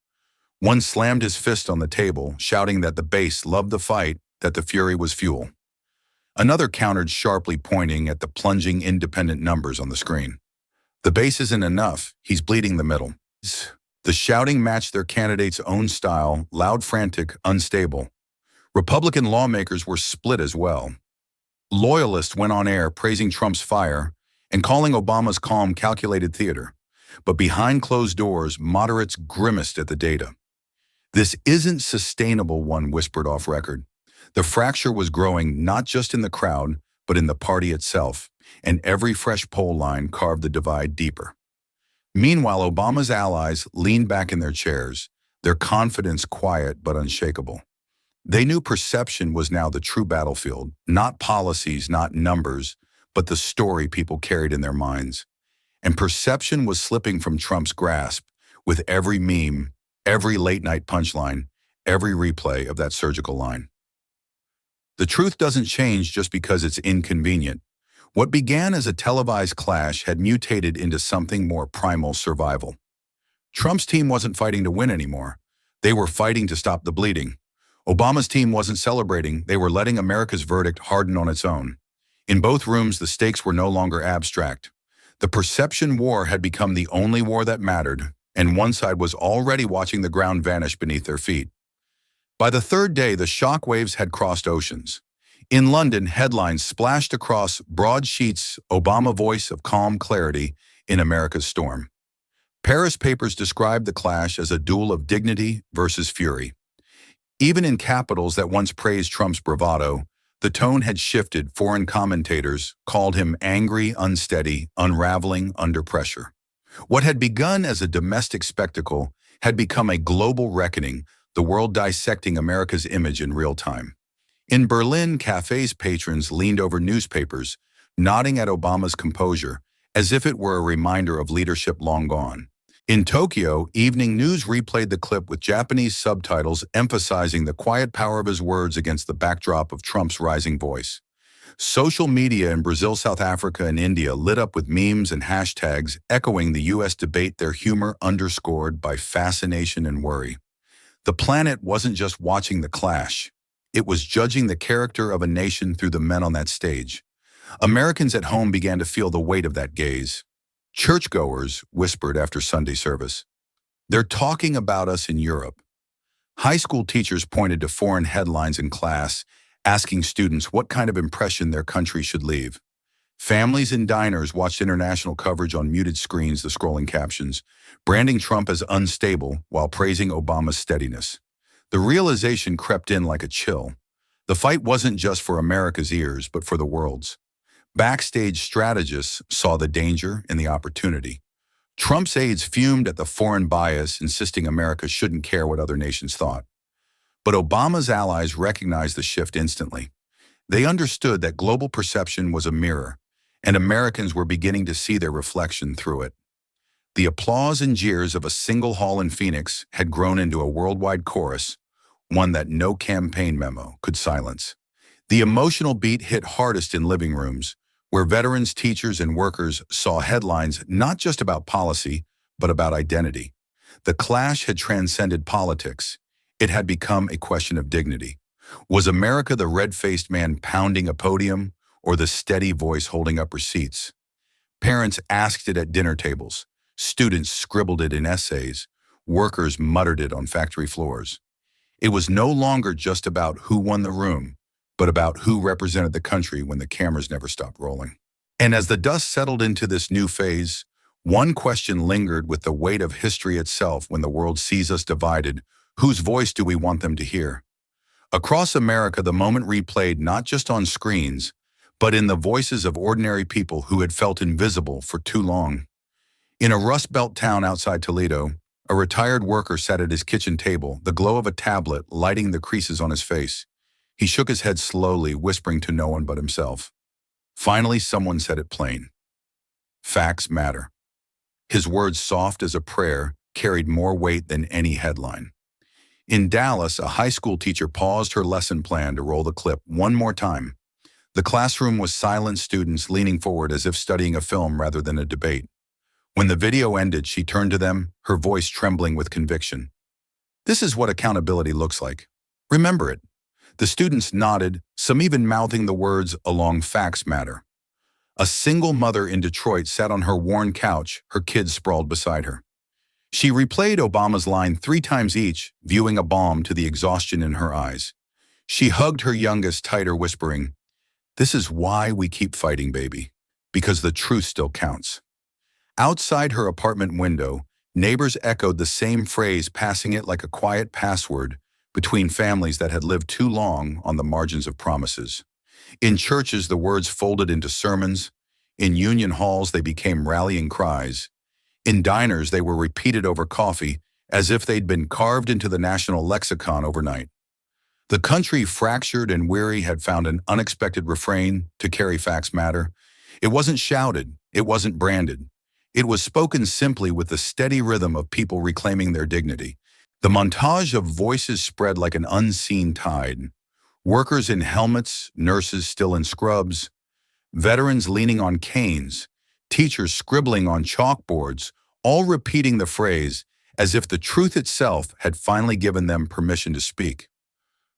One slammed his fist on the table, shouting that the base loved the fight, that the fury was fuel. Another countered sharply, pointing at the plunging independent numbers on the screen. "The base isn't enough, he's bleeding the middle." The shouting matched their candidate's own style, loud, frantic, unstable. Republican lawmakers were split as well. Loyalists went on air praising Trump's fire and calling Obama's calm, calculated theater. But behind closed doors, moderates grimaced at the data. "This isn't sustainable," one whispered off record. The fracture was growing not just in the crowd, but in the party itself, and every fresh poll line carved the divide deeper. Meanwhile, Obama's allies leaned back in their chairs, their confidence quiet but unshakable. They knew perception was now the true battlefield, not policies, not numbers, but the story people carried in their minds. And perception was slipping from Trump's grasp with every meme, every late-night punchline, every replay of that surgical line. The truth doesn't change just because it's inconvenient. What began as a televised clash had mutated into something more primal: survival. Trump's team wasn't fighting to win anymore. They were fighting to stop the bleeding. Obama's team wasn't celebrating. They were letting America's verdict harden on its own. In both rooms, the stakes were no longer abstract. The perception war had become the only war that mattered, and one side was already watching the ground vanish beneath their feet. By the third day, the shock waves had crossed oceans. In London, headlines splashed across broad sheets, Obama voice of calm clarity in America's storm. Paris papers described the clash as a duel of dignity versus fury. Even in capitals that once praised Trump's bravado, the tone had shifted. Foreign commentators called him angry, unsteady, unraveling under pressure. What had begun as a domestic spectacle had become a global reckoning, the world dissecting America's image in real time. In Berlin, cafes' patrons leaned over newspapers, nodding at Obama's composure, as if it were a reminder of leadership long gone. In Tokyo, evening news replayed the clip with Japanese subtitles emphasizing the quiet power of his words against the backdrop of Trump's rising voice. Social media in Brazil, South Africa, and India lit up with memes and hashtags echoing the U.S. debate, their humor underscored by fascination and worry. The planet wasn't just watching the clash. It was judging the character of a nation through the men on that stage. Americans at home began to feel the weight of that gaze. Churchgoers whispered after Sunday service, "They're talking about us in Europe." High school teachers pointed to foreign headlines in class, asking students what kind of impression their country should leave. Families in diners watched international coverage on muted screens, the scrolling captions, branding Trump as unstable while praising Obama's steadiness. The realization crept in like a chill. The fight wasn't just for America's ears, but for the world's. Backstage strategists saw the danger and the opportunity. Trump's aides fumed at the foreign bias, insisting America shouldn't care what other nations thought. But Obama's allies recognized the shift instantly. They understood that global perception was a mirror, and Americans were beginning to see their reflection through it. The applause and jeers of a single hall in Phoenix had grown into a worldwide chorus, one that no campaign memo could silence. The emotional beat hit hardest in living rooms, where veterans, teachers, and workers saw headlines not just about policy, but about identity. The clash had transcended politics. It had become a question of dignity. Was America the red-faced man pounding a podium, or the steady voice holding up receipts? Parents asked it at dinner tables. Students scribbled it in essays. Workers muttered it on factory floors. It was no longer just about who won the room, but about who represented the country when the cameras never stopped rolling. And as the dust settled into this new phase, one question lingered with the weight of history itself. When the world sees us divided, whose voice do we want them to hear? Across America, the moment replayed not just on screens, but in the voices of ordinary people who had felt invisible for too long. In a Rust Belt town outside Toledo, a retired worker sat at his kitchen table, the glow of a tablet lighting the creases on his face. He shook his head slowly, whispering to no one but himself. Finally, someone said it plain. Facts matter. His words, soft as a prayer, carried more weight than any headline. In Dallas, a high school teacher paused her lesson plan to roll the clip one more time. The classroom was silent, students leaning forward as if studying a film rather than a debate. When the video ended, she turned to them, her voice trembling with conviction. "This is what accountability looks like. Remember it." The students nodded, some even mouthing the words along "Facts matter." A single mother in Detroit sat on her worn couch, her kids sprawled beside her. She replayed Obama's line 3 times each, viewing a balm to the exhaustion in her eyes. She hugged her youngest tighter, whispering, "This is why we keep fighting, baby, because the truth still counts." Outside her apartment window, neighbors echoed the same phrase, passing it like a quiet password between families that had lived too long on the margins of promises. In churches, the words folded into sermons. In union halls, they became rallying cries. In diners, they were repeated over coffee, as if they'd been carved into the national lexicon overnight. The country, fractured and weary, had found an unexpected refrain to carry facts matter. It wasn't shouted, it wasn't branded. It was spoken simply with the steady rhythm of people reclaiming their dignity. The montage of voices spread like an unseen tide. Workers in helmets, nurses still in scrubs, veterans leaning on canes, teachers scribbling on chalkboards, all repeating the phrase, as if the truth itself had finally given them permission to speak.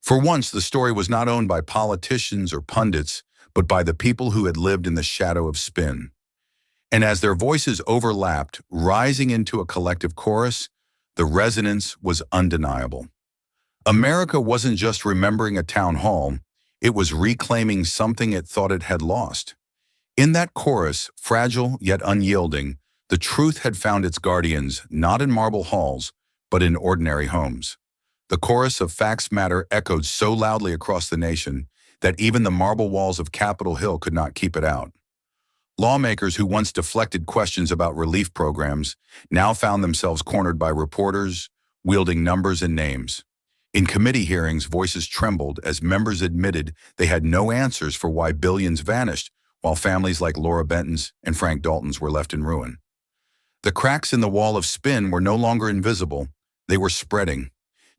For once, the story was not owned by politicians or pundits, but by the people who had lived in the shadow of spin. And as their voices overlapped, rising into a collective chorus, the resonance was undeniable. America wasn't just remembering a town hall, it was reclaiming something it thought it had lost. In that chorus, fragile yet unyielding, the truth had found its guardians not in marble halls, but in ordinary homes. The chorus of Facts Matter echoed so loudly across the nation that even the marble walls of Capitol Hill could not keep it out. Lawmakers who once deflected questions about relief programs now found themselves cornered by reporters wielding numbers and names. In committee hearings, voices trembled as members admitted they had no answers for why billions vanished, while families like Laura Benton's and Frank Dalton's were left in ruin. The cracks in the wall of spin were no longer invisible, they were spreading.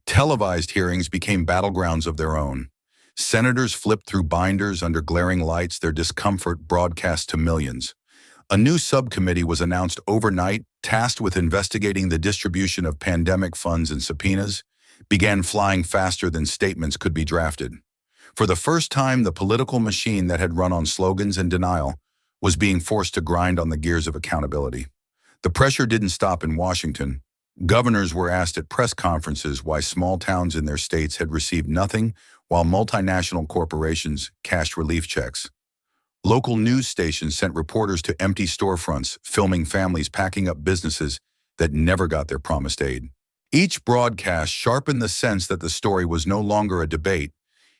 Televised hearings became battlegrounds of their own. Senators flipped through binders under glaring lights, their discomfort broadcast to millions. A new subcommittee was announced overnight, tasked with investigating the distribution of pandemic funds, and subpoenas began flying faster than statements could be drafted. For the first time, the political machine that had run on slogans and denial was being forced to grind on the gears of accountability. The pressure didn't stop in Washington. Governors were asked at press conferences why small towns in their states had received nothing while multinational corporations cashed relief checks. Local news stations sent reporters to empty storefronts, filming families packing up businesses that never got their promised aid. Each broadcast sharpened the sense that the story was no longer a debate,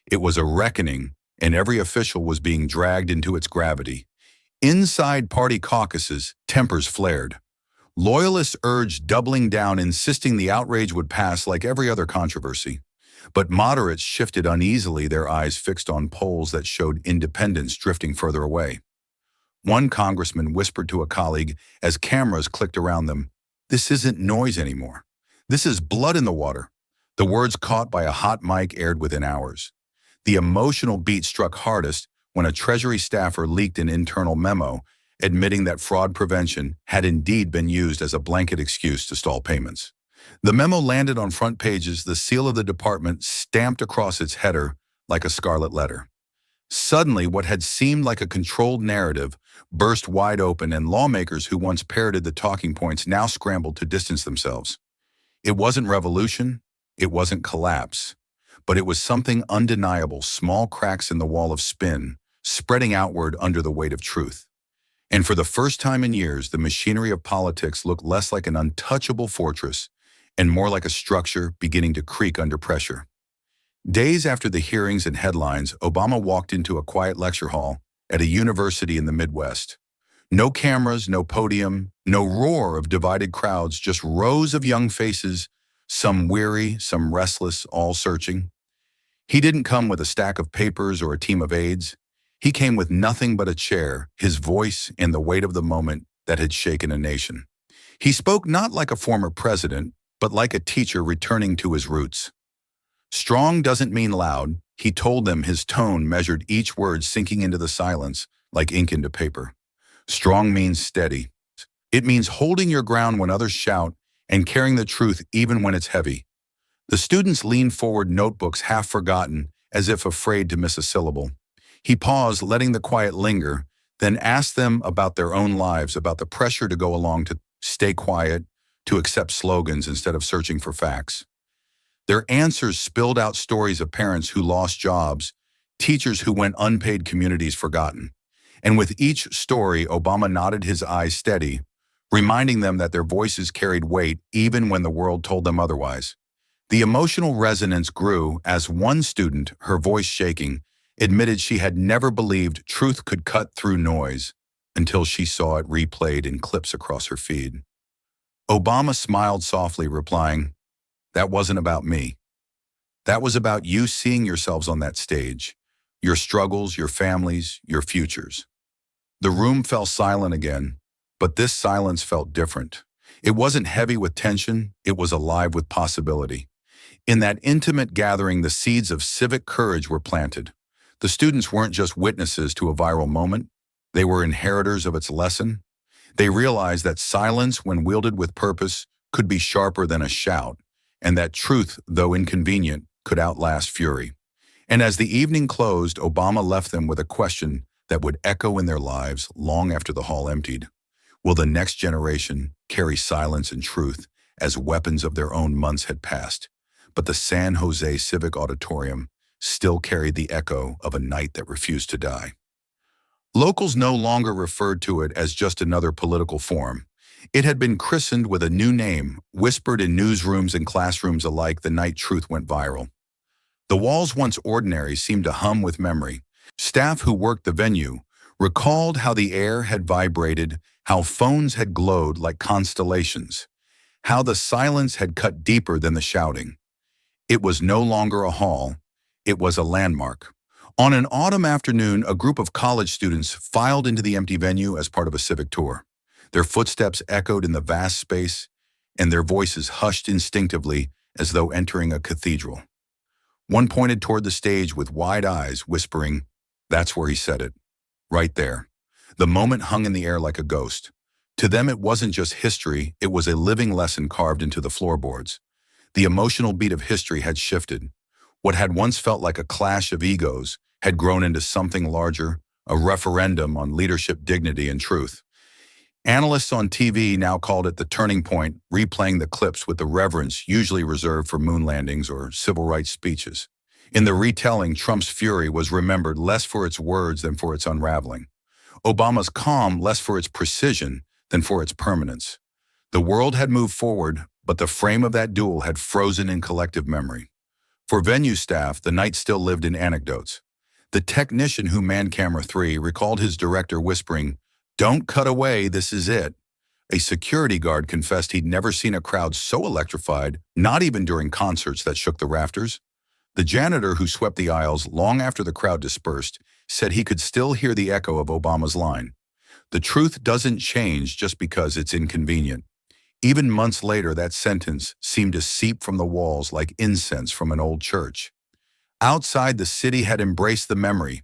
it was a reckoning, and every official was being dragged into its gravity. Inside party caucuses, tempers flared. Loyalists urged doubling down, insisting the outrage would pass like every other controversy. But moderates shifted uneasily, their eyes fixed on polls that showed independents drifting further away. One congressman whispered to a colleague as cameras clicked around them, "This isn't noise anymore. This is blood in the water." The words caught by a hot mic aired within hours. The emotional beat struck hardest when a Treasury staffer leaked an internal memo admitting that fraud prevention had indeed been used as a blanket excuse to stall payments. The memo landed on front pages, the seal of the department stamped across its header like a scarlet letter. Suddenly, what had seemed like a controlled narrative burst wide open, and lawmakers who once parroted the talking points now scrambled to distance themselves. It wasn't revolution, it wasn't collapse, but it was something undeniable, small cracks in the wall of spin, spreading outward under the weight of truth. And for the first time in years, the machinery of politics looked less like an untouchable fortress and more like a structure beginning to creak under pressure. Days after the hearings and headlines, Obama walked into a quiet lecture hall at a university in the Midwest. No cameras, no podium, no roar of divided crowds, just rows of young faces, some weary, some restless, all searching. He didn't come with a stack of papers or a team of aides. He came with nothing but a chair, his voice, and the weight of the moment that had shaken a nation. He spoke not like a former president, but like a teacher returning to his roots. Strong doesn't mean loud, he told them, his tone measured each word sinking into the silence like ink into paper. Strong means steady. It means holding your ground when others shout and carrying the truth even when it's heavy. The students leaned forward, notebooks half forgotten, as if afraid to miss a syllable. He paused, letting the quiet linger, then asked them about their own lives, about the pressure to go along, to stay quiet, to accept slogans instead of searching for facts. Their answers spilled out stories of parents who lost jobs, teachers who went unpaid, communities forgotten. And with each story, Obama nodded, his eyes steady, reminding them that their voices carried weight even when the world told them otherwise. The emotional resonance grew as one student, her voice shaking, admitted she had never believed truth could cut through noise until she saw it replayed in clips across her feed. Obama smiled softly, replying, "That wasn't about me. That was about you seeing yourselves on that stage, your struggles, your families, your futures." The room fell silent again, but this silence felt different. It wasn't heavy with tension, it was alive with possibility. In that intimate gathering, the seeds of civic courage were planted. The students weren't just witnesses to a viral moment, they were inheritors of its lesson. They realized that silence, when wielded with purpose, could be sharper than a shout, and that truth, though inconvenient, could outlast fury. And as the evening closed, Obama left them with a question that would echo in their lives long after the hall emptied. Will the next generation carry silence and truth as weapons of their own? Months had passed, but the San Jose Civic Auditorium still carried the echo of a night that refused to die. Locals no longer referred to it as just another political forum. It had been christened with a new name, whispered in newsrooms and classrooms alike the night truth went viral. The walls, once ordinary, seemed to hum with memory. Staff who worked the venue recalled how the air had vibrated, how phones had glowed like constellations, how the silence had cut deeper than the shouting. It was no longer a hall, it was a landmark. On an autumn afternoon, a group of college students filed into the empty venue as part of a civic tour. Their footsteps echoed in the vast space, and their voices hushed instinctively as though entering a cathedral. One pointed toward the stage with wide eyes, whispering, "That's where he said it. Right there." The moment hung in the air like a ghost. To them, it wasn't just history, it was a living lesson carved into the floorboards. The emotional beat of history had shifted. What had once felt like a clash of egos had grown into something larger, a referendum on leadership, dignity, and truth. Analysts on TV now called it the turning point, replaying the clips with the reverence usually reserved for moon landings or civil rights speeches. In the retelling, Trump's fury was remembered less for its words than for its unraveling. Obama's calm less for its precision than for its permanence. The world had moved forward, but the frame of that duel had frozen in collective memory. For venue staff, the night still lived in anecdotes. The technician who manned Camera 3 recalled his director whispering, "Don't cut away, this is it." A security guard confessed he'd never seen a crowd so electrified, not even during concerts that shook the rafters. The janitor who swept the aisles long after the crowd dispersed said he could still hear the echo of Obama's line. The truth doesn't change just because it's inconvenient. Even months later, that sentence seemed to seep from the walls like incense from an old church. Outside, the city had embraced the memory.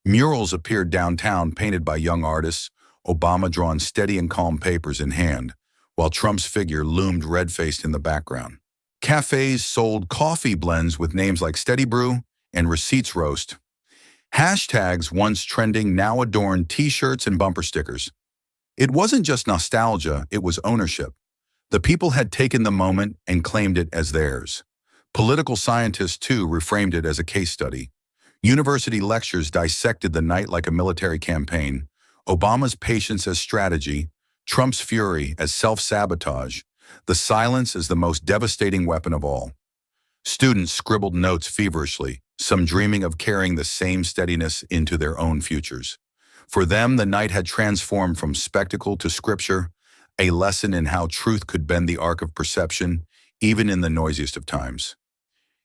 Murals appeared downtown painted by young artists, Obama drawn steady and calm, papers in hand, while Trump's figure loomed red-faced in the background. Cafes sold coffee blends with names like Steady Brew and Receipts Roast. Hashtags, once trending, now adorned t-shirts and bumper stickers. It wasn't just nostalgia, it was ownership. The people had taken the moment and claimed it as theirs. Political scientists, too, reframed it as a case study. University lectures dissected the night like a military campaign, Obama's patience as strategy, Trump's fury as self-sabotage, the silence as the most devastating weapon of all. Students scribbled notes feverishly, some dreaming of carrying the same steadiness into their own futures. For them, the night had transformed from spectacle to scripture, a lesson in how truth could bend the arc of perception, even in the noisiest of times.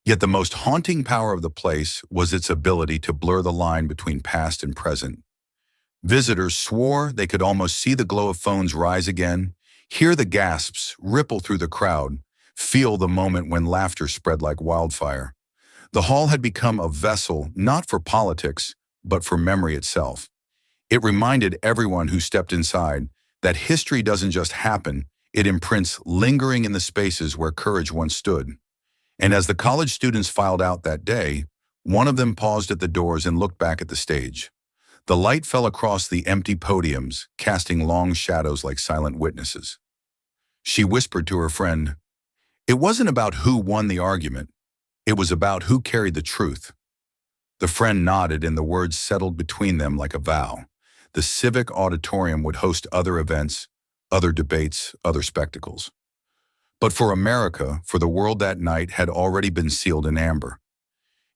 Yet the most haunting power of the place was its ability to blur the line between past and present. Visitors swore they could almost see the glow of phones rise again, hear the gasps ripple through the crowd, feel the moment when laughter spread like wildfire. The hall had become a vessel not for politics, but for memory itself. It reminded everyone who stepped inside that history doesn't just happen, it imprints lingering in the spaces where courage once stood. And as the college students filed out that day, one of them paused at the doors and looked back at the stage. The light fell across the empty podiums, casting long shadows like silent witnesses. She whispered to her friend, "It wasn't about who won the argument. It was about who carried the truth." The friend nodded, and the words settled between them like a vow. The Civic Auditorium would host other events, other debates, other spectacles. But for America, for the world, that night had already been sealed in amber.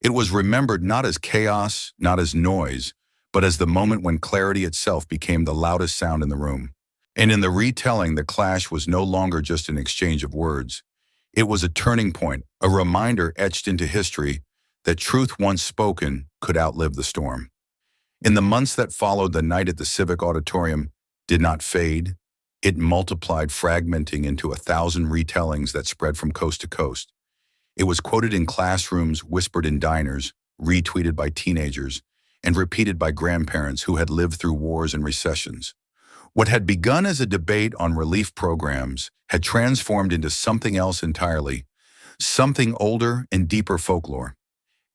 It was remembered not as chaos, not as noise, but as the moment when clarity itself became the loudest sound in the room. And in the retelling, the clash was no longer just an exchange of words. It was a turning point, a reminder etched into history that truth once spoken could outlive the storm. In the months that followed, the night at the Civic Auditorium did not fade. It multiplied, fragmenting into 1,000 retellings that spread from coast to coast. It was quoted in classrooms, whispered in diners, retweeted by teenagers, and repeated by grandparents who had lived through wars and recessions. What had begun as a debate on relief programs had transformed into something else entirely, something older and deeper folklore.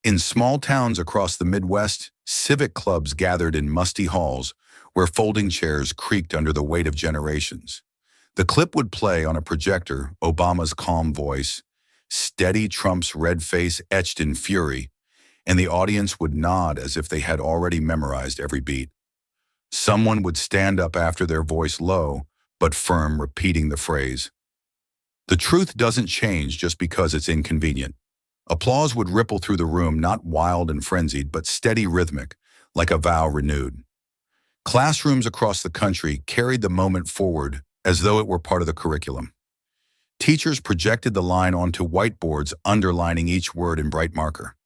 In small towns across the Midwest, civic clubs gathered in musty halls where folding chairs creaked under the weight of generations. The clip would play on a projector, Obama's calm voice, steady Trump's red face etched in fury, and the audience would nod as if they had already memorized every beat. Someone would stand up after, their voice low but firm, repeating the phrase. The truth doesn't change just because it's inconvenient. Applause would ripple through the room, not wild and frenzied, but steady, rhythmic, like a vow renewed. Classrooms across the country carried the moment forward as though it were part of the curriculum. Teachers projected the line onto whiteboards, underlining each word in bright marker.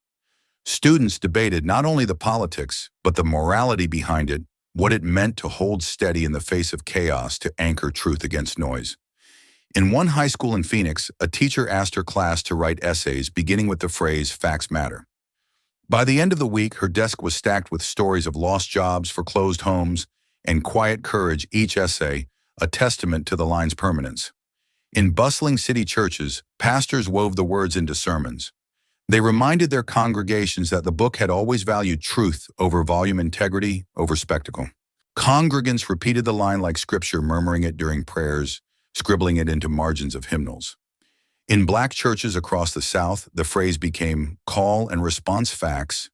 Students debated not only the politics, but the morality behind it, what it meant to hold steady in the face of chaos, to anchor truth against noise. In one high school in Phoenix, a teacher asked her class to write essays beginning with the phrase, "Facts matter." By the end of the week, her desk was stacked with stories of lost jobs, foreclosed homes, and quiet courage, each essay a testament to the line's permanence. In bustling city churches, pastors wove the words into sermons. They reminded their congregations that the book had always valued truth over volume, integrity over spectacle. Congregants repeated the line like scripture, murmuring it during prayers, scribbling it into margins of hymnals. In Black churches across the South, the phrase became call and response facts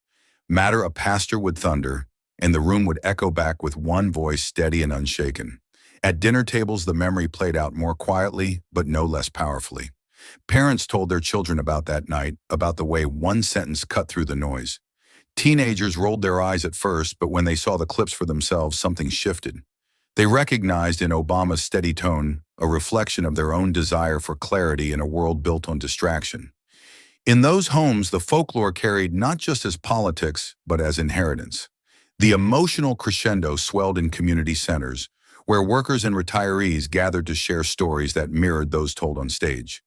matter. A pastor would thunder, and the room would echo back with one voice, steady and unshaken. At dinner tables, the memory played out more quietly, but no less powerfully. Parents told their children about that night, about the way one sentence cut through the noise. Teenagers rolled their eyes at first, but when they saw the clips for themselves, something shifted. They recognized in Obama's steady tone a reflection of their own desire for clarity in a world built on distraction. In those homes, the folklore carried not just as politics, but as inheritance. The emotional crescendo swelled in community centers, where workers and retirees gathered to share stories that mirrored those told on stage.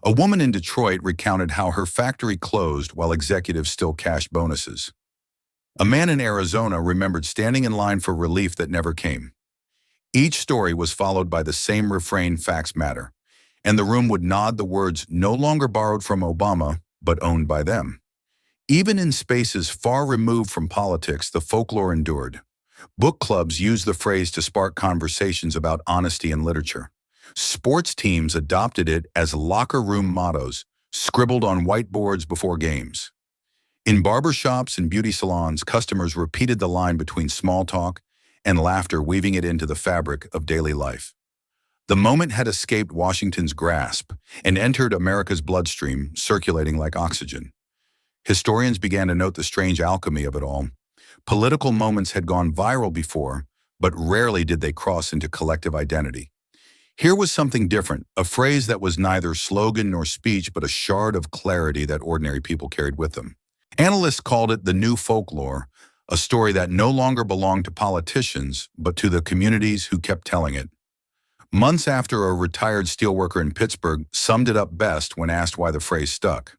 A woman in Detroit recounted how her factory closed while executives still cashed bonuses. A man in Arizona remembered standing in line for relief that never came. Each story was followed by the same refrain, "Facts matter," and the room would nod, the words no longer borrowed from Obama, but owned by them. Even in spaces far removed from politics, the folklore endured. Book clubs used the phrase to spark conversations about honesty and literature. Sports teams adopted it as locker room mottos, scribbled on whiteboards before games. In barbershops and beauty salons, customers repeated the line between small talk and laughter, weaving it into the fabric of daily life. The moment had escaped Washington's grasp and entered America's bloodstream, circulating like oxygen. Historians began to note the strange alchemy of it all. Political moments had gone viral before, but rarely did they cross into collective identity. Here was something different, a phrase that was neither slogan nor speech, but a shard of clarity that ordinary people carried with them. Analysts called it the new folklore, a story that no longer belonged to politicians, but to the communities who kept telling it. Months after, a retired steelworker in Pittsburgh summed it up best when asked why the phrase stuck.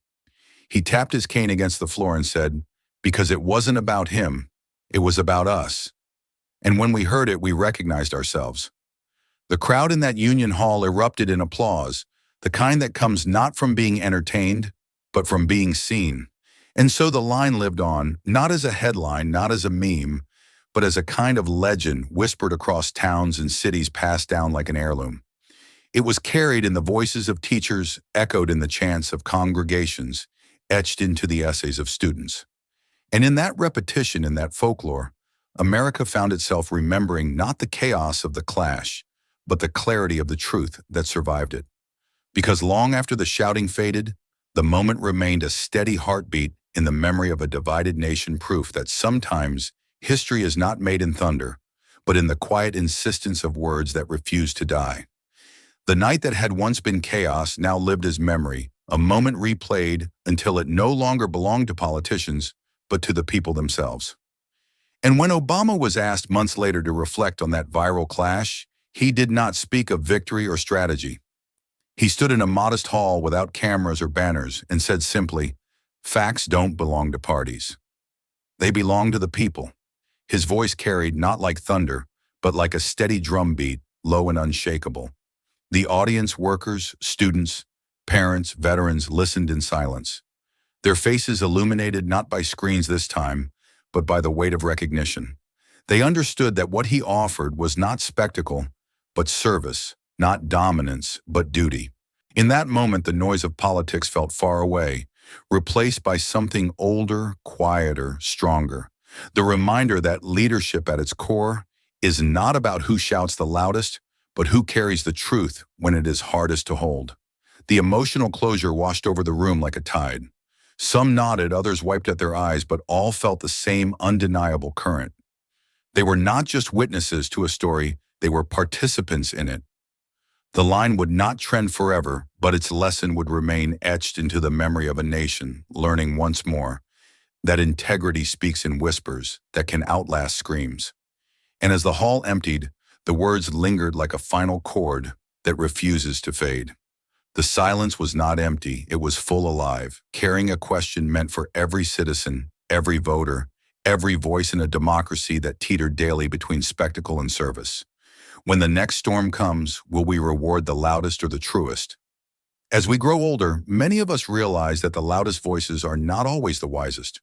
He tapped his cane against the floor and said, "Because it wasn't about him, it was about us. And when we heard it, we recognized ourselves." The crowd in that Union Hall erupted in applause, the kind that comes not from being entertained, but from being seen. And so the line lived on, not as a headline, not as a meme, but as a kind of legend whispered across towns and cities, passed down like an heirloom. It was carried in the voices of teachers, echoed in the chants of congregations, etched into the essays of students. And in that repetition, in that folklore, America found itself remembering not the chaos of the clash, but the clarity of the truth that survived it. Because long after the shouting faded, the moment remained a steady heartbeat in the memory of a divided nation, proof that sometimes history is not made in thunder, but in the quiet insistence of words that refuse to die. The night that had once been chaos now lived as memory, a moment replayed until it no longer belonged to politicians, but to the people themselves. And when Obama was asked months later to reflect on that viral clash, he did not speak of victory or strategy. He stood in a modest hall without cameras or banners and said simply, "Facts don't belong to parties. They belong to the people." His voice carried not like thunder, but like a steady drumbeat, low and unshakable. The audience, workers, students, parents, veterans listened in silence, their faces illuminated not by screens this time, but by the weight of recognition. They understood that what he offered was not spectacle, but service, not dominance, but duty. In that moment, the noise of politics felt far away, replaced by something older, quieter, stronger. The reminder that leadership at its core is not about who shouts the loudest, but who carries the truth when it is hardest to hold. The emotional closure washed over the room like a tide. Some nodded, others wiped at their eyes, but all felt the same undeniable current. They were not just witnesses to a story, they were participants in it. The line would not trend forever, but its lesson would remain etched into the memory of a nation, learning once more that integrity speaks in whispers that can outlast screams. And as the hall emptied, the words lingered like a final chord that refuses to fade. The silence was not empty, it was full alive, carrying a question meant for every citizen, every voter, every voice in a democracy that teetered daily between spectacle and service. When the next storm comes, will we reward the loudest or the truest? As we grow older, many of us realize that the loudest voices are not always the wisest.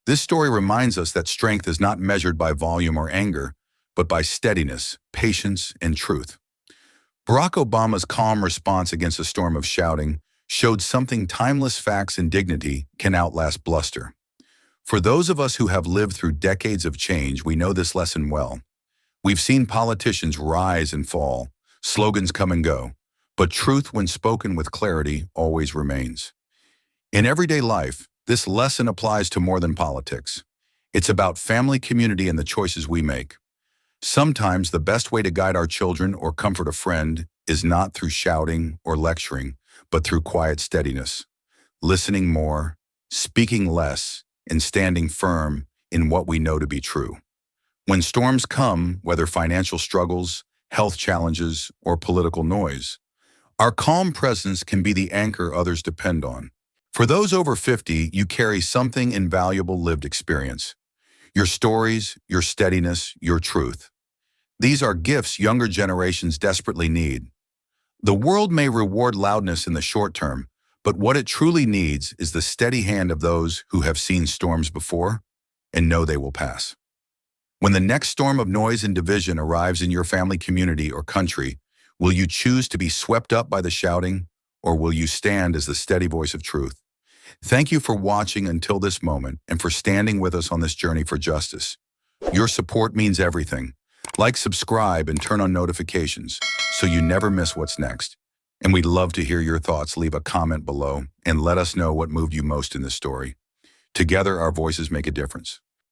This story reminds us that strength is not measured by volume or anger, but by steadiness, patience, and truth. Barack Obama's calm response against a storm of shouting showed something timeless: facts and dignity can outlast bluster. For those of us who have lived through decades of change, we know this lesson well. We've seen politicians rise and fall, slogans come and go, but truth, when spoken with clarity, always remains. In everyday life, this lesson applies to more than politics. It's about family, community, and the choices we make. Sometimes the best way to guide our children or comfort a friend is not through shouting or lecturing, but through quiet steadiness, listening more, speaking less, and standing firm in what we know to be true. When storms come, whether financial struggles, health challenges, or political noise, our calm presence can be the anchor others depend on. For those over 50, you carry something invaluable: lived experience. Your stories, your steadiness, your truth. These are gifts younger generations desperately need. The world may reward loudness in the short term, but what it truly needs is the steady hand of those who have seen storms before and know they will pass. When the next storm of noise and division arrives in your family, community, or country, will you choose to be swept up by the shouting, or will you stand as the steady voice of truth? Thank you for watching until this moment and for standing with us on this journey for justice. Your support means everything. Like, subscribe, and turn on notifications so you never miss what's next. And we'd love to hear your thoughts. Leave a comment below and let us know what moved you most in this story. Together, our voices make a difference.